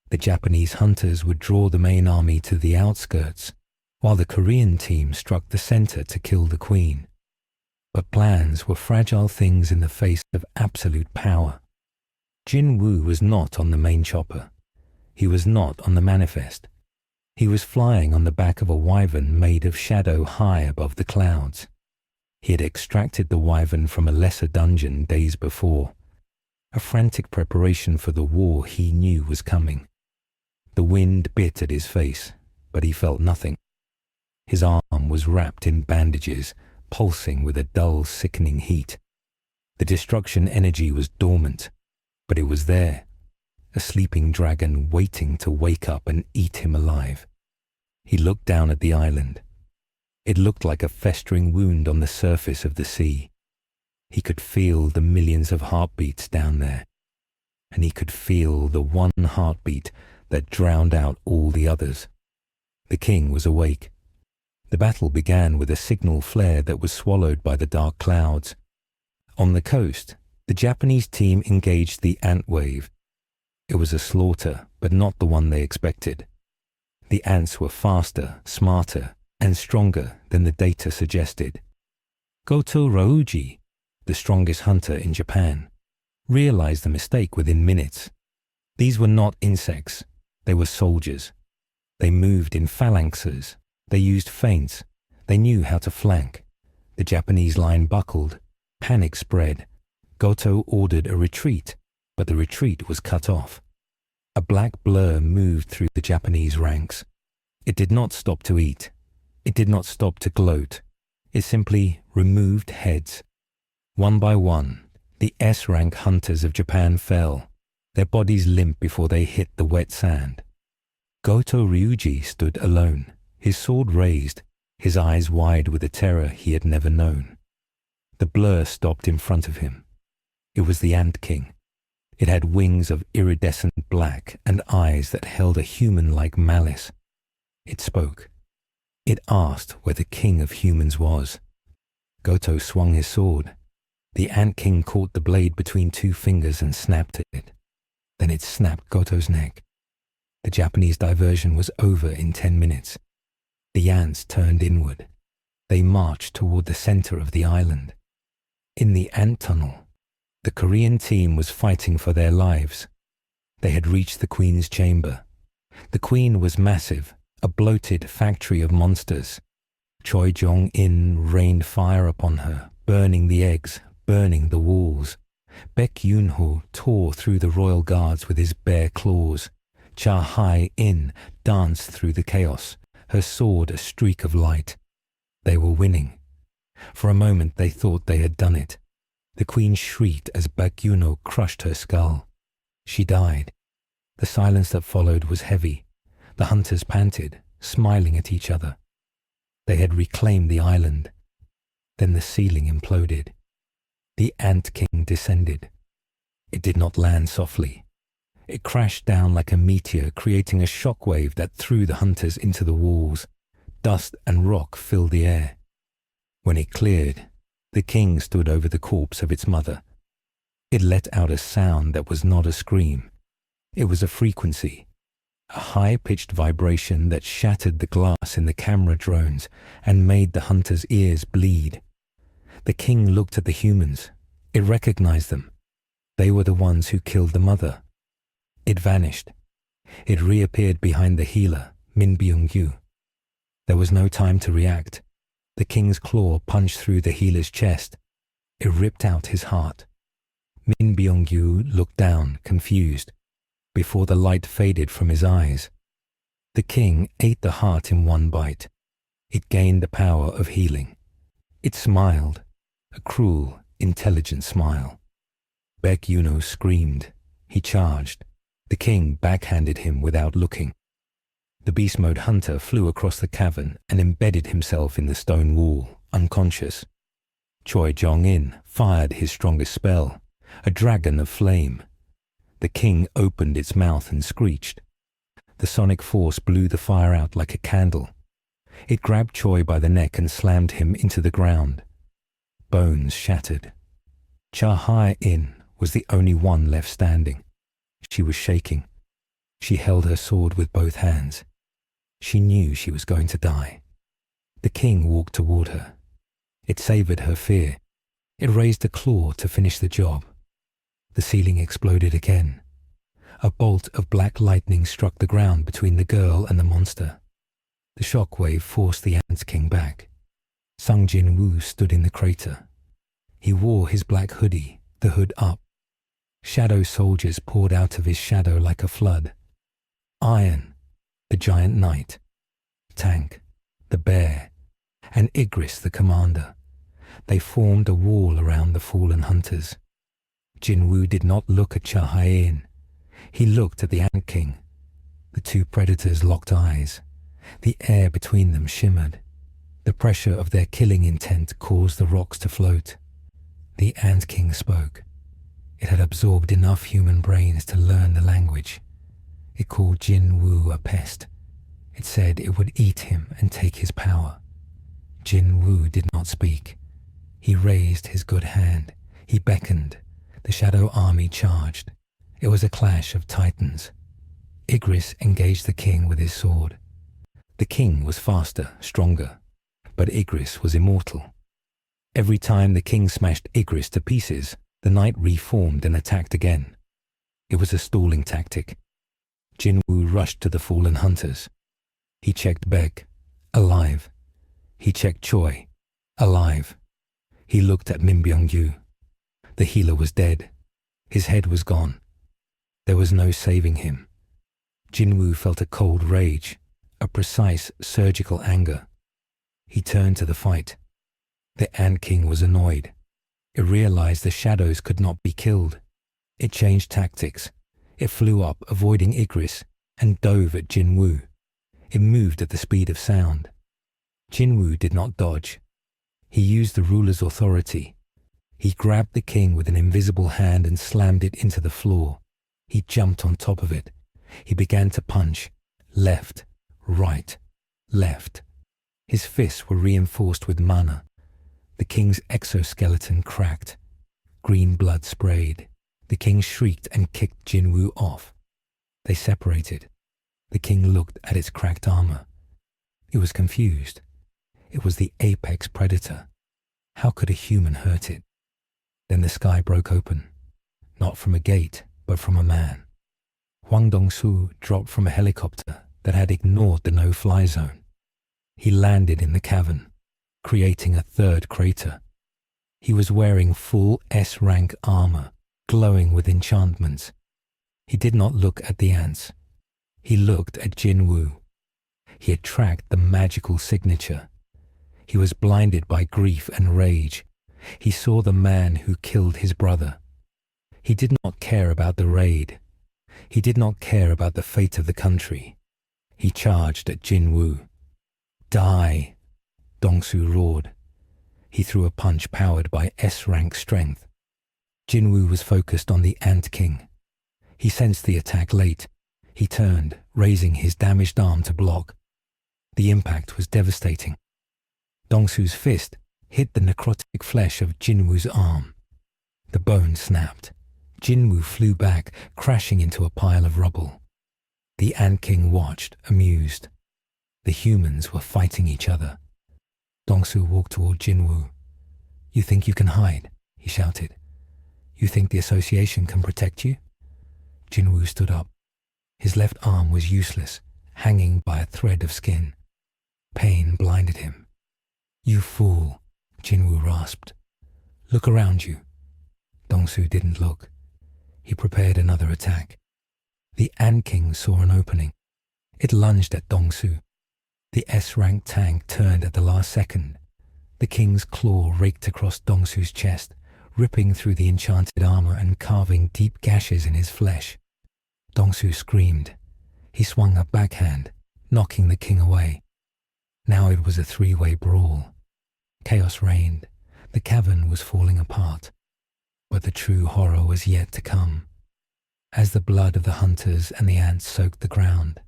The Japanese hunters would draw the main army to the outskirts, while the Korean team struck the center to kill the queen. But plans were fragile things in the face of absolute power. Jin Woo was not on the main chopper. He was not on the manifest. He was flying on the back of a wyvern made of shadow high above the clouds. He had extracted the wyvern from a lesser dungeon days before, a frantic preparation for the war he knew was coming. The wind bit at his face, but he felt nothing. His arm was wrapped in bandages, pulsing with a dull, sickening heat. The destruction energy was dormant, but it was there, a sleeping dragon waiting to wake up and eat him alive. He looked down at the island. It looked like a festering wound on the surface of the sea. He could feel the millions of heartbeats down there, and he could feel the one heartbeat that drowned out all the others. The king was awake. The battle began with a signal flare that was swallowed by the dark clouds. On the coast, the Japanese team engaged the ant wave. It was a slaughter, but not the one they expected. The ants were faster, smarter, and stronger than the data suggested. Goto Ryuji, the strongest hunter in Japan, realized the mistake within minutes. These were not insects, they were soldiers. They moved in phalanxes. They used feints. They knew how to flank. The Japanese line buckled. Panic spread. Goto ordered a retreat, but the retreat was cut off. A black blur moved through the Japanese ranks. It did not stop to eat. It did not stop to gloat. It simply removed heads. One by one, the S-rank hunters of Japan fell, their bodies limp before they hit the wet sand. Goto Ryuji stood alone, his sword raised, his eyes wide with a terror he had never known. The blur stopped in front of him. It was the Ant King. It had wings of iridescent black and eyes that held a human-like malice. It spoke. It asked where the king of humans was. Goto swung his sword. The Ant King caught the blade between 2 fingers and snapped it. Then it snapped Goto's neck. The Japanese diversion was over in 10 minutes. The ants turned inward. They marched toward the center of the island. In the ant tunnel, the Korean team was fighting for their lives. They had reached the queen's chamber. The queen was massive, a bloated factory of monsters. Choi Jong-in rained fire upon her, burning the eggs, burning the walls. Baek Yoon-ho tore through the royal guards with his bare claws. Cha Hai-in danced through the chaos, her sword a streak of light. They were winning. For a moment they thought they had done it. The queen shrieked as Baek Yoon-ho crushed her skull. She died. The silence that followed was heavy. The hunters panted, smiling at each other. They had reclaimed the island. Then the ceiling imploded. The Ant King descended. It did not land softly. It crashed down like a meteor, creating a shockwave that threw the hunters into the walls. Dust and rock filled the air. When it cleared, the king stood over the corpse of its mother. It let out a sound that was not a scream. It was a frequency, a high-pitched vibration that shattered the glass in the camera drones and made the hunters' ears bleed. The king looked at the humans. It recognized them. They were the ones who killed the mother. It vanished. It reappeared behind the healer, Min Byung-yu. There was no time to react. The king's claw punched through the healer's chest. It ripped out his heart. Min Byung-yu looked down, confused, before the light faded from his eyes. The king ate the heart in one bite. It gained the power of healing. It smiled, a cruel, intelligent smile. Baek Yoon-ho screamed. He charged. The king backhanded him without looking. The beast mode hunter flew across the cavern and embedded himself in the stone wall, unconscious. Choi Jong-in fired his strongest spell, a dragon of flame. The king opened its mouth and screeched. The sonic force blew the fire out like a candle. It grabbed Choi by the neck and slammed him into the ground. Bones shattered. Cha Hai-in was the only one left standing. She was shaking. She held her sword with both hands. She knew she was going to die. The king walked toward her. It savored her fear. It raised a claw to finish the job. The ceiling exploded again. A bolt of black lightning struck the ground between the girl and the monster. The shockwave forced the Ant King back. Sung Jin Woo stood in the crater. He wore his black hoodie, the hood up. Shadow soldiers poured out of his shadow like a flood. Iron, the giant knight, Tank, the bear, and Igris, the commander. They formed a wall around the fallen hunters. Jin Woo did not look at Cha Hai-in. He looked at the Ant King. The two predators locked eyes. The air between them shimmered. The pressure of their killing intent caused the rocks to float. The Ant King spoke. It had absorbed enough human brains to learn the language. It called Jin Woo a pest. It said it would eat him and take his power. Jin Woo did not speak. He raised his good hand. He beckoned. The shadow army charged. It was a clash of titans. Igris engaged the king with his sword. The king was faster, stronger, but Igris was immortal. Every time the king smashed Igris to pieces, the knight reformed and attacked again. It was a stalling tactic. Jin Woo rushed to the fallen hunters. He checked Baek, alive. He checked Choi, alive. He looked at Min Byung-yu. The healer was dead. His head was gone. There was no saving him. Jin Woo felt a cold rage, a precise surgical anger. He turned to the fight. The Ant King was annoyed. It realized the shadows could not be killed. It changed tactics. It flew up, avoiding Igris, and dove at Jin Woo. It moved at the speed of sound. Jin Woo did not dodge. He used the ruler's authority. He grabbed the king with an invisible hand and slammed it into the floor. He jumped on top of it. He began to punch. Left, right, left. His fists were reinforced with mana. The king's exoskeleton cracked. Green blood sprayed. The king shrieked and kicked Jin Woo off. They separated. The king looked at its cracked armor. It was confused. It was the apex predator. How could a human hurt it? Then the sky broke open. Not from a gate, but from a man. Hwang Dong-soo dropped from a helicopter that had ignored the no-fly zone. He landed in the cavern, creating a third crater. He was wearing full S-rank armor, glowing with enchantments. He did not look at the ants. He looked at Jin Woo. He had tracked the magical signature. He was blinded by grief and rage. He saw the man who killed his brother. He did not care about the raid. He did not care about the fate of the country. He charged at Jin Woo. Die! Dongsu roared. He threw a punch powered by S-rank strength. Jin Woo was focused on the Ant King. He sensed the attack late. He turned, raising his damaged arm to block. The impact was devastating. Dongsu's fist hit the necrotic flesh of Jin Woo's arm. The bone snapped. Jin Woo flew back, crashing into a pile of rubble. The Ant King watched, amused. The humans were fighting each other. Dongsu walked toward Jin Woo. "You think you can hide?" he shouted. "You think the association can protect you?" Jin Woo stood up. His left arm was useless, hanging by a thread of skin. Pain blinded him. "You fool," Jin Woo rasped. "Look around you." Dongsu didn't look. He prepared another attack. The Ant King saw an opening. It lunged at Dongsu. The S-rank tank turned at the last second. The king's claw raked across Dongsu's chest, ripping through the enchanted armor and carving deep gashes in his flesh. Dongsu screamed. He swung a backhand, knocking the king away. Now it was a three-way brawl. Chaos reigned. The cavern was falling apart. But the true horror was yet to come. As the blood of the hunters and the ants soaked the ground,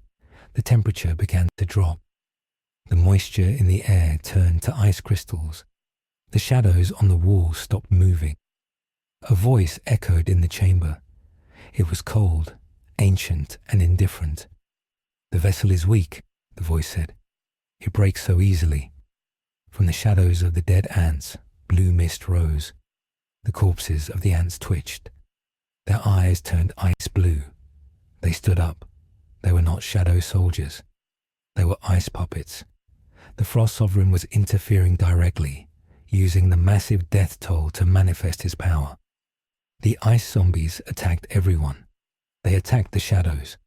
the temperature began to drop. The moisture in the air turned to ice crystals. The shadows on the wall stopped moving. A voice echoed in the chamber. It was cold, ancient, and indifferent. "The vessel is weak," the voice said. "It breaks so easily." From the shadows of the dead ants, blue mist rose. The corpses of the ants twitched. Their eyes turned ice blue. They stood up. They were not shadow soldiers. They were ice puppets. The Frost Sovereign was interfering directly, using the massive death toll to manifest his power. The ice zombies attacked everyone. They attacked the shadows.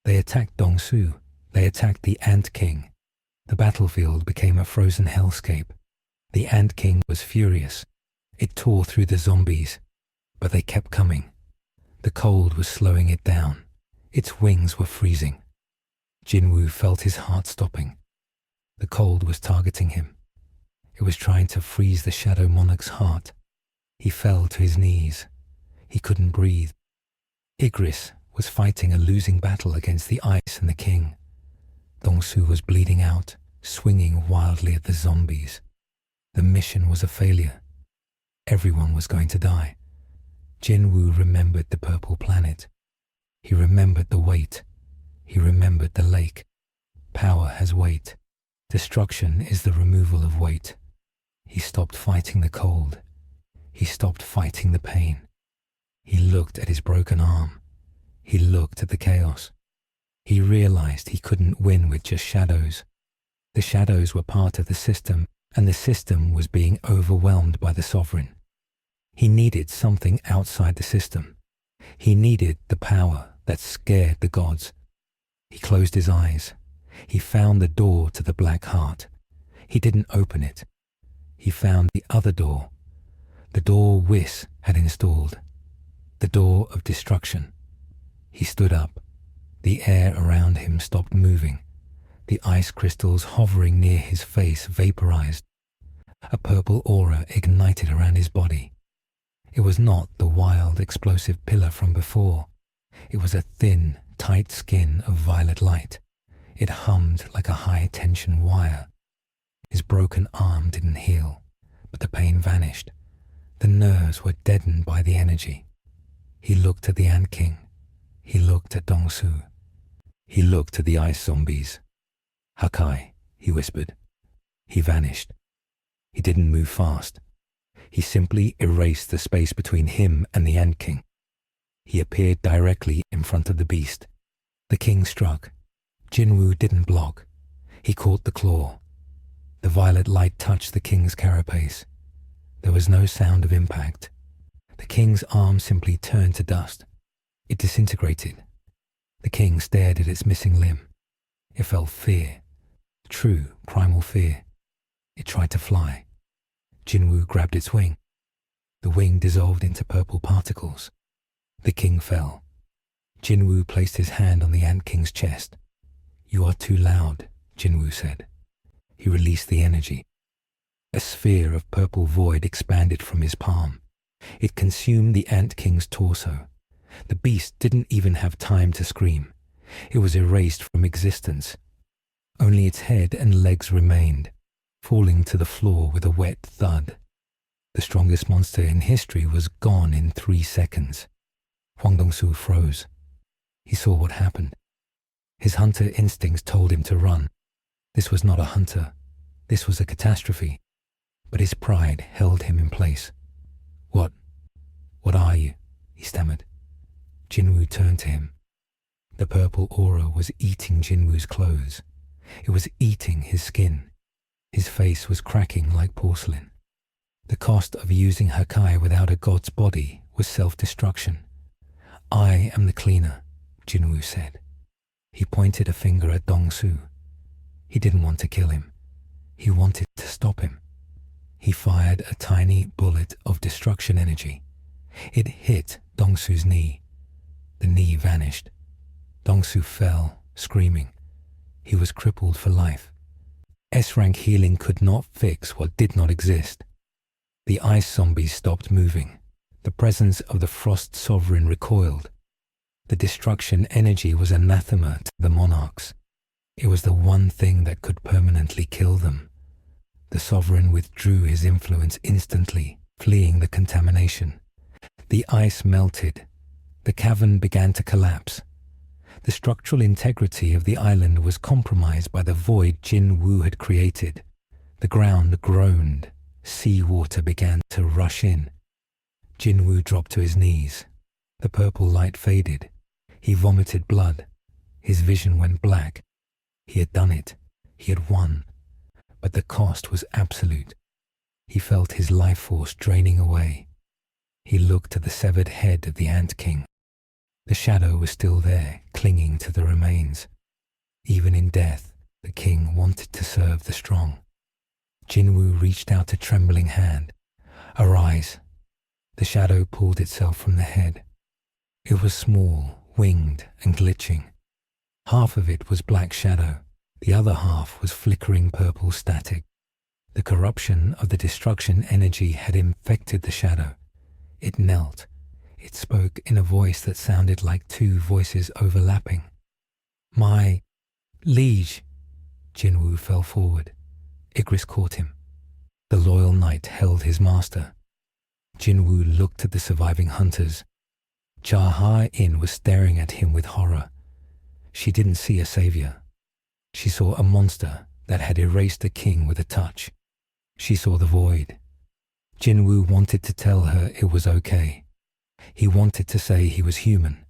They attacked Dongsu. They attacked the Ant King. The battlefield became a frozen hellscape. The Ant King was furious. It tore through the zombies, but they kept coming. The cold was slowing it down. Its wings were freezing. Jin Woo felt his heart stopping. The cold was targeting him. It was trying to freeze the Shadow Monarch's heart. He fell to his knees. He couldn't breathe. Igris was fighting a losing battle against the ice and the king. Dongsu was bleeding out, swinging wildly at the zombies. The mission was a failure. Everyone was going to die. Jin Woo remembered the purple planet. He remembered the weight. He remembered the lake. Power has weight. Destruction is the removal of weight. He stopped fighting the cold. He stopped fighting the pain. He looked at his broken arm. He looked at the chaos. He realized he couldn't win with just shadows. The shadows were part of the system, and the system was being overwhelmed by the sovereign. He needed something outside the system. He needed the power that scared the gods. He closed his eyes. He found the door to the Black Heart. He didn't open it. He found the other door. The door WHIS had installed. The door of destruction. He stood up. The air around him stopped moving. The ice crystals hovering near his face vaporized. A purple aura ignited around his body. It was not the wild, explosive pillar from before. It was a thin, tight skin of violet light. It hummed like a high-tension wire. His broken arm didn't heal, but the pain vanished. The nerves were deadened by the energy. He looked at the Ant King. He looked at Dongsu. He looked at the ice zombies. "Hakai," he whispered. He vanished. He didn't move fast. He simply erased the space between him and the Ant King. He appeared directly in front of the beast. The king struck. Jin Woo didn't block. He caught the claw. The violet light touched the king's carapace. There was no sound of impact. The king's arm simply turned to dust. It disintegrated. The king stared at its missing limb. It felt fear. True, primal fear. It tried to fly. Jin Woo grabbed its wing. The wing dissolved into purple particles. The king fell. Jin Woo placed his hand on the Ant King's chest. "You are too loud," Jin Woo said. He released the energy. A sphere of purple void expanded from his palm. It consumed the Ant King's torso. The beast didn't even have time to scream. It was erased from existence. Only its head and legs remained, falling to the floor with a wet thud. The strongest monster in history was gone in 3 seconds. Hwang Dong-soo froze. He saw what happened. His hunter instincts told him to run. This was not a hunter. This was a catastrophe. But his pride held him in place. What are you?" he stammered. Jin Woo turned to him. The purple aura was eating Jin Woo's clothes. It was eating his skin. His face was cracking like porcelain. The cost of using Hakai without a god's body was self-destruction. "I am the cleaner," Jin Woo said. He pointed a finger at Dong-soo. He didn't want to kill him. He wanted to stop him. He fired a tiny bullet of destruction energy. It hit Dong-soo's knee. The knee vanished. Dong-soo fell, screaming. He was crippled for life. S-rank healing could not fix what did not exist. The ice zombies stopped moving. The presence of the Frost Sovereign recoiled. The destruction energy was anathema to the monarchs. It was the one thing that could permanently kill them. The Sovereign withdrew his influence instantly, fleeing the contamination. The ice melted. The cavern began to collapse. The structural integrity of the island was compromised by the void Jin Woo had created. The ground groaned. Sea water began to rush in. Jin Woo dropped to his knees. The purple light faded. He vomited blood. His vision went black. He had done it. He had won. But the cost was absolute. He felt his life force draining away. He looked at the severed head of the Ant King. The shadow was still there, clinging to the remains. Even in death, the king wanted to serve the strong. Jin Woo reached out a trembling hand. "Arise." The shadow pulled itself from the head. It was small, winged, and glitching. Half of it was black shadow. The other half was flickering purple static. The corruption of the destruction energy had infected the shadow. It knelt. It spoke in a voice that sounded like 2 voices overlapping. "My liege." Jin Woo fell forward. Igris caught him. The loyal knight held his master. Jin Woo looked at the surviving hunters. Cha Ha-in was staring at him with horror. She didn't see a savior. She saw a monster that had erased the king with a touch. She saw the void. Jin Woo wanted to tell her it was okay. He wanted to say he was human,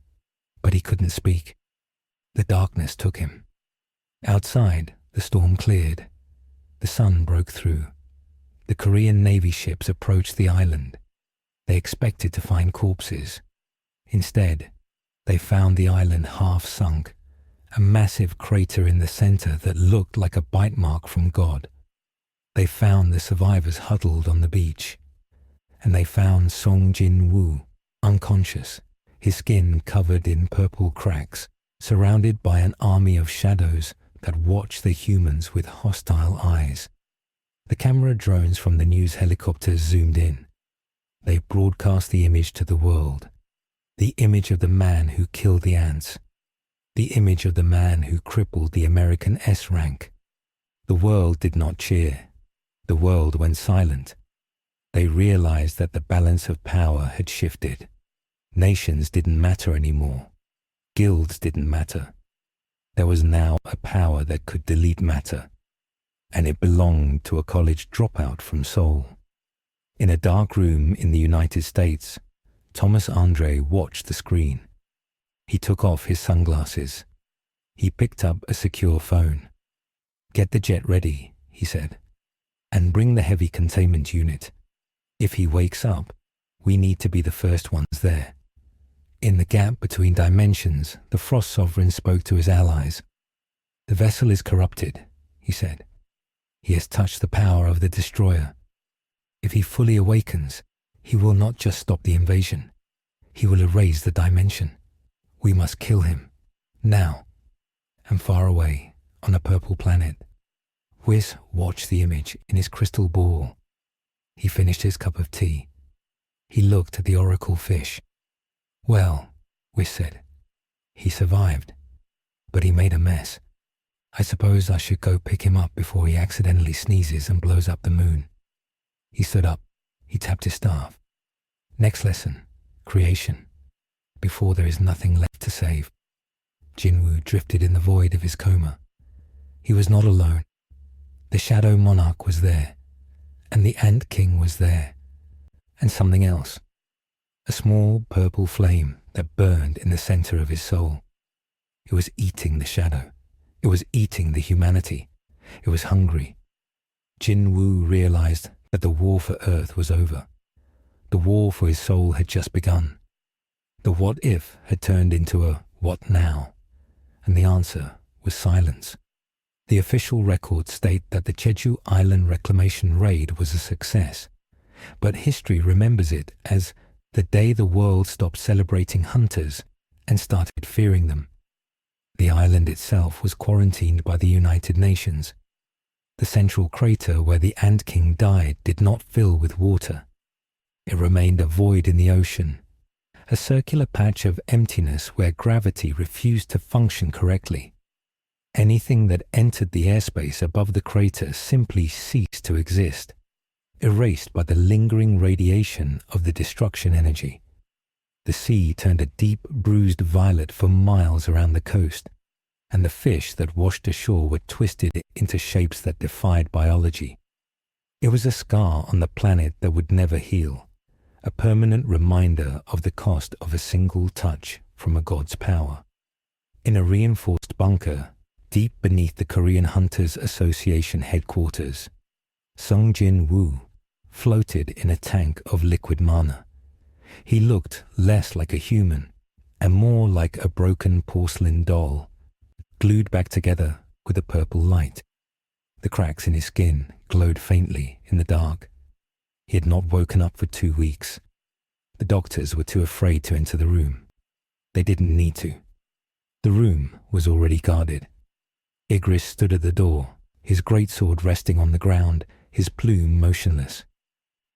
but he couldn't speak. The darkness took him. Outside, the storm cleared. The sun broke through. The Korean Navy ships approached the island. They expected to find corpses. Instead, they found the island half sunk, a massive crater in the center that looked like a bite mark from God. They found the survivors huddled on the beach. And they found Sung Jin Woo, unconscious, his skin covered in purple cracks, surrounded by an army of shadows that watched the humans with hostile eyes. The camera drones from the news helicopters zoomed in. They broadcast the image to the world. The image of the man who killed the ants. The image of the man who crippled the American S-rank. The world did not cheer. The world went silent. They realized that the balance of power had shifted. Nations didn't matter anymore. Guilds didn't matter. There was now a power that could delete matter, and it belonged to a college dropout from Seoul. In a dark room in the United States, Thomas Andre watched the screen. He took off his sunglasses. He picked up a secure phone. "Get the jet ready," he said, "and bring the heavy containment unit. If he wakes up, We need to be the first ones there. In the gap between dimensions, the Frost Sovereign spoke to his allies. The vessel is corrupted, he said. He has touched the power of the destroyer. If he fully awakens, he will not just stop the invasion. He will erase the dimension. We must kill him. Now. And far away, on a purple planet, Whis watched the image in his crystal ball. He finished his cup of tea. He looked at the oracle fish. Well, Whis said, he survived, but he made a mess. I suppose I should go pick him up before he accidentally sneezes and blows up the moon. He stood up. He tapped his staff. Next lesson, creation. Before there is nothing left to save. Jin Woo drifted in the void of his coma. He was not alone. The Shadow Monarch was there, and the Ant King was there, and something else. A small purple flame that burned in the center of his soul. It was eating the shadow. It was eating the humanity. It was hungry. Jin Woo realized that the war for Earth was over. The war for his soul had just begun. The what if had turned into a what now, and the answer was silence. The official records state that the Jeju Island Reclamation Raid was a success, but history remembers it as the day the world stopped celebrating hunters and started fearing them. The island itself was quarantined by the United Nations. The central crater where the Ant King died did not fill with water. It remained a void in the ocean, a circular patch of emptiness where gravity refused to function correctly. Anything that entered the airspace above the crater simply ceased to exist, erased by the lingering radiation of the destruction energy. The sea turned a deep, bruised violet for miles around the coast, and the fish that washed ashore were twisted into shapes that defied biology. It was a scar on the planet that would never heal, a permanent reminder of the cost of a single touch from a god's power. In a reinforced bunker, deep beneath the Korean Hunters Association headquarters, Sung Jin Woo floated in a tank of liquid mana. He looked less like a human and more like a broken porcelain doll, glued back together with a purple light. The cracks in his skin glowed faintly in the dark. He had not woken up for 2 weeks. The doctors were too afraid to enter the room. They didn't need to. The room was already guarded. Igris stood at the door, his greatsword resting on the ground, his plume motionless.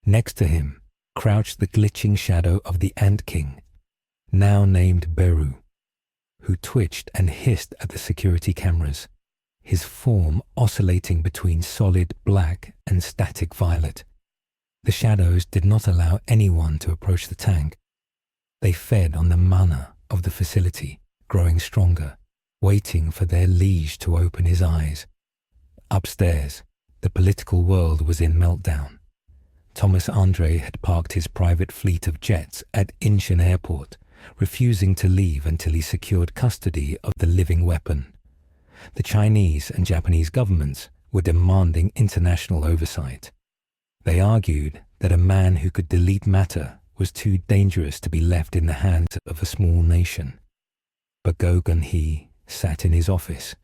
Next to him crouched the glitching shadow of the Ant King, now named Beerus, who twitched and hissed at the security cameras, his form oscillating between solid black and static violet. The shadows did not allow anyone to approach the tank. They fed on the mana of the facility, growing stronger, waiting for their liege to open his eyes. Upstairs, the political world was in meltdown. Thomas Andre had parked his private fleet of jets at Incheon Airport, refusing to leave until he secured custody of the living weapon. The Chinese and Japanese governments were demanding international oversight. They argued that a man who could delete matter was too dangerous to be left in the hands of a small nation. But Go Gun-hee sat in his office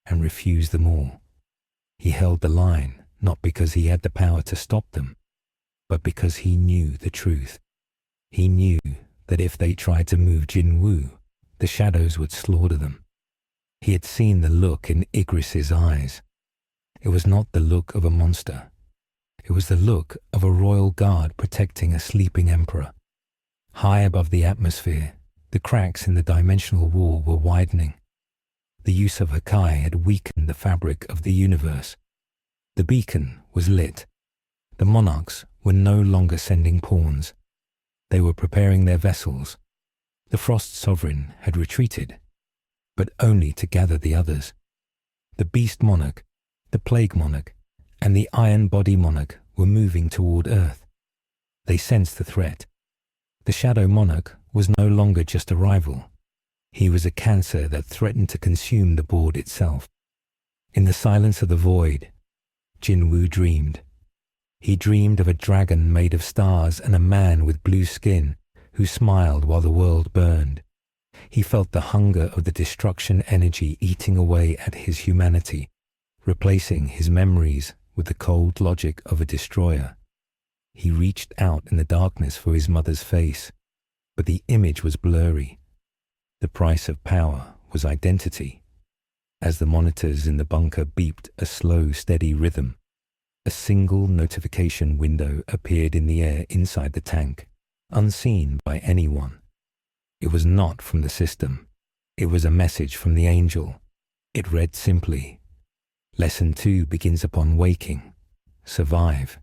and refused them all. He held the line not because he had the power to stop them, but because he knew the truth. He knew that if they tried to move Jin Woo, the shadows would slaughter them. He had seen the look in Igris's eyes. It was not the look of a monster. It was the look of a royal guard protecting a sleeping emperor. High above the atmosphere, the cracks in the dimensional wall were widening. The use of Hakai had weakened the fabric of the universe. The beacon was lit. The monarchs were no longer sending pawns. They were preparing their vessels. The Frost Sovereign had retreated, but only to gather the others. The Beast Monarch, the Plague Monarch, and the Iron Body Monarch were moving toward Earth. They sensed the threat. The Shadow Monarch was no longer just a rival. He was a cancer that threatened to consume the board itself. In the silence of the void, Jin Woo dreamed. He dreamed of a dragon made of stars and a man with blue skin who smiled while the world burned. He felt the hunger of the destruction energy eating away at his humanity, replacing his memories with the cold logic of a destroyer. He reached out in the darkness for his mother's face, but the image was blurry. The price of power was identity. As the monitors in the bunker beeped a slow, steady rhythm, a single notification window appeared in the air inside the tank, unseen by anyone. It was not from the system. It was a message from the angel. It read simply, "Lesson 2 begins upon waking. Survive."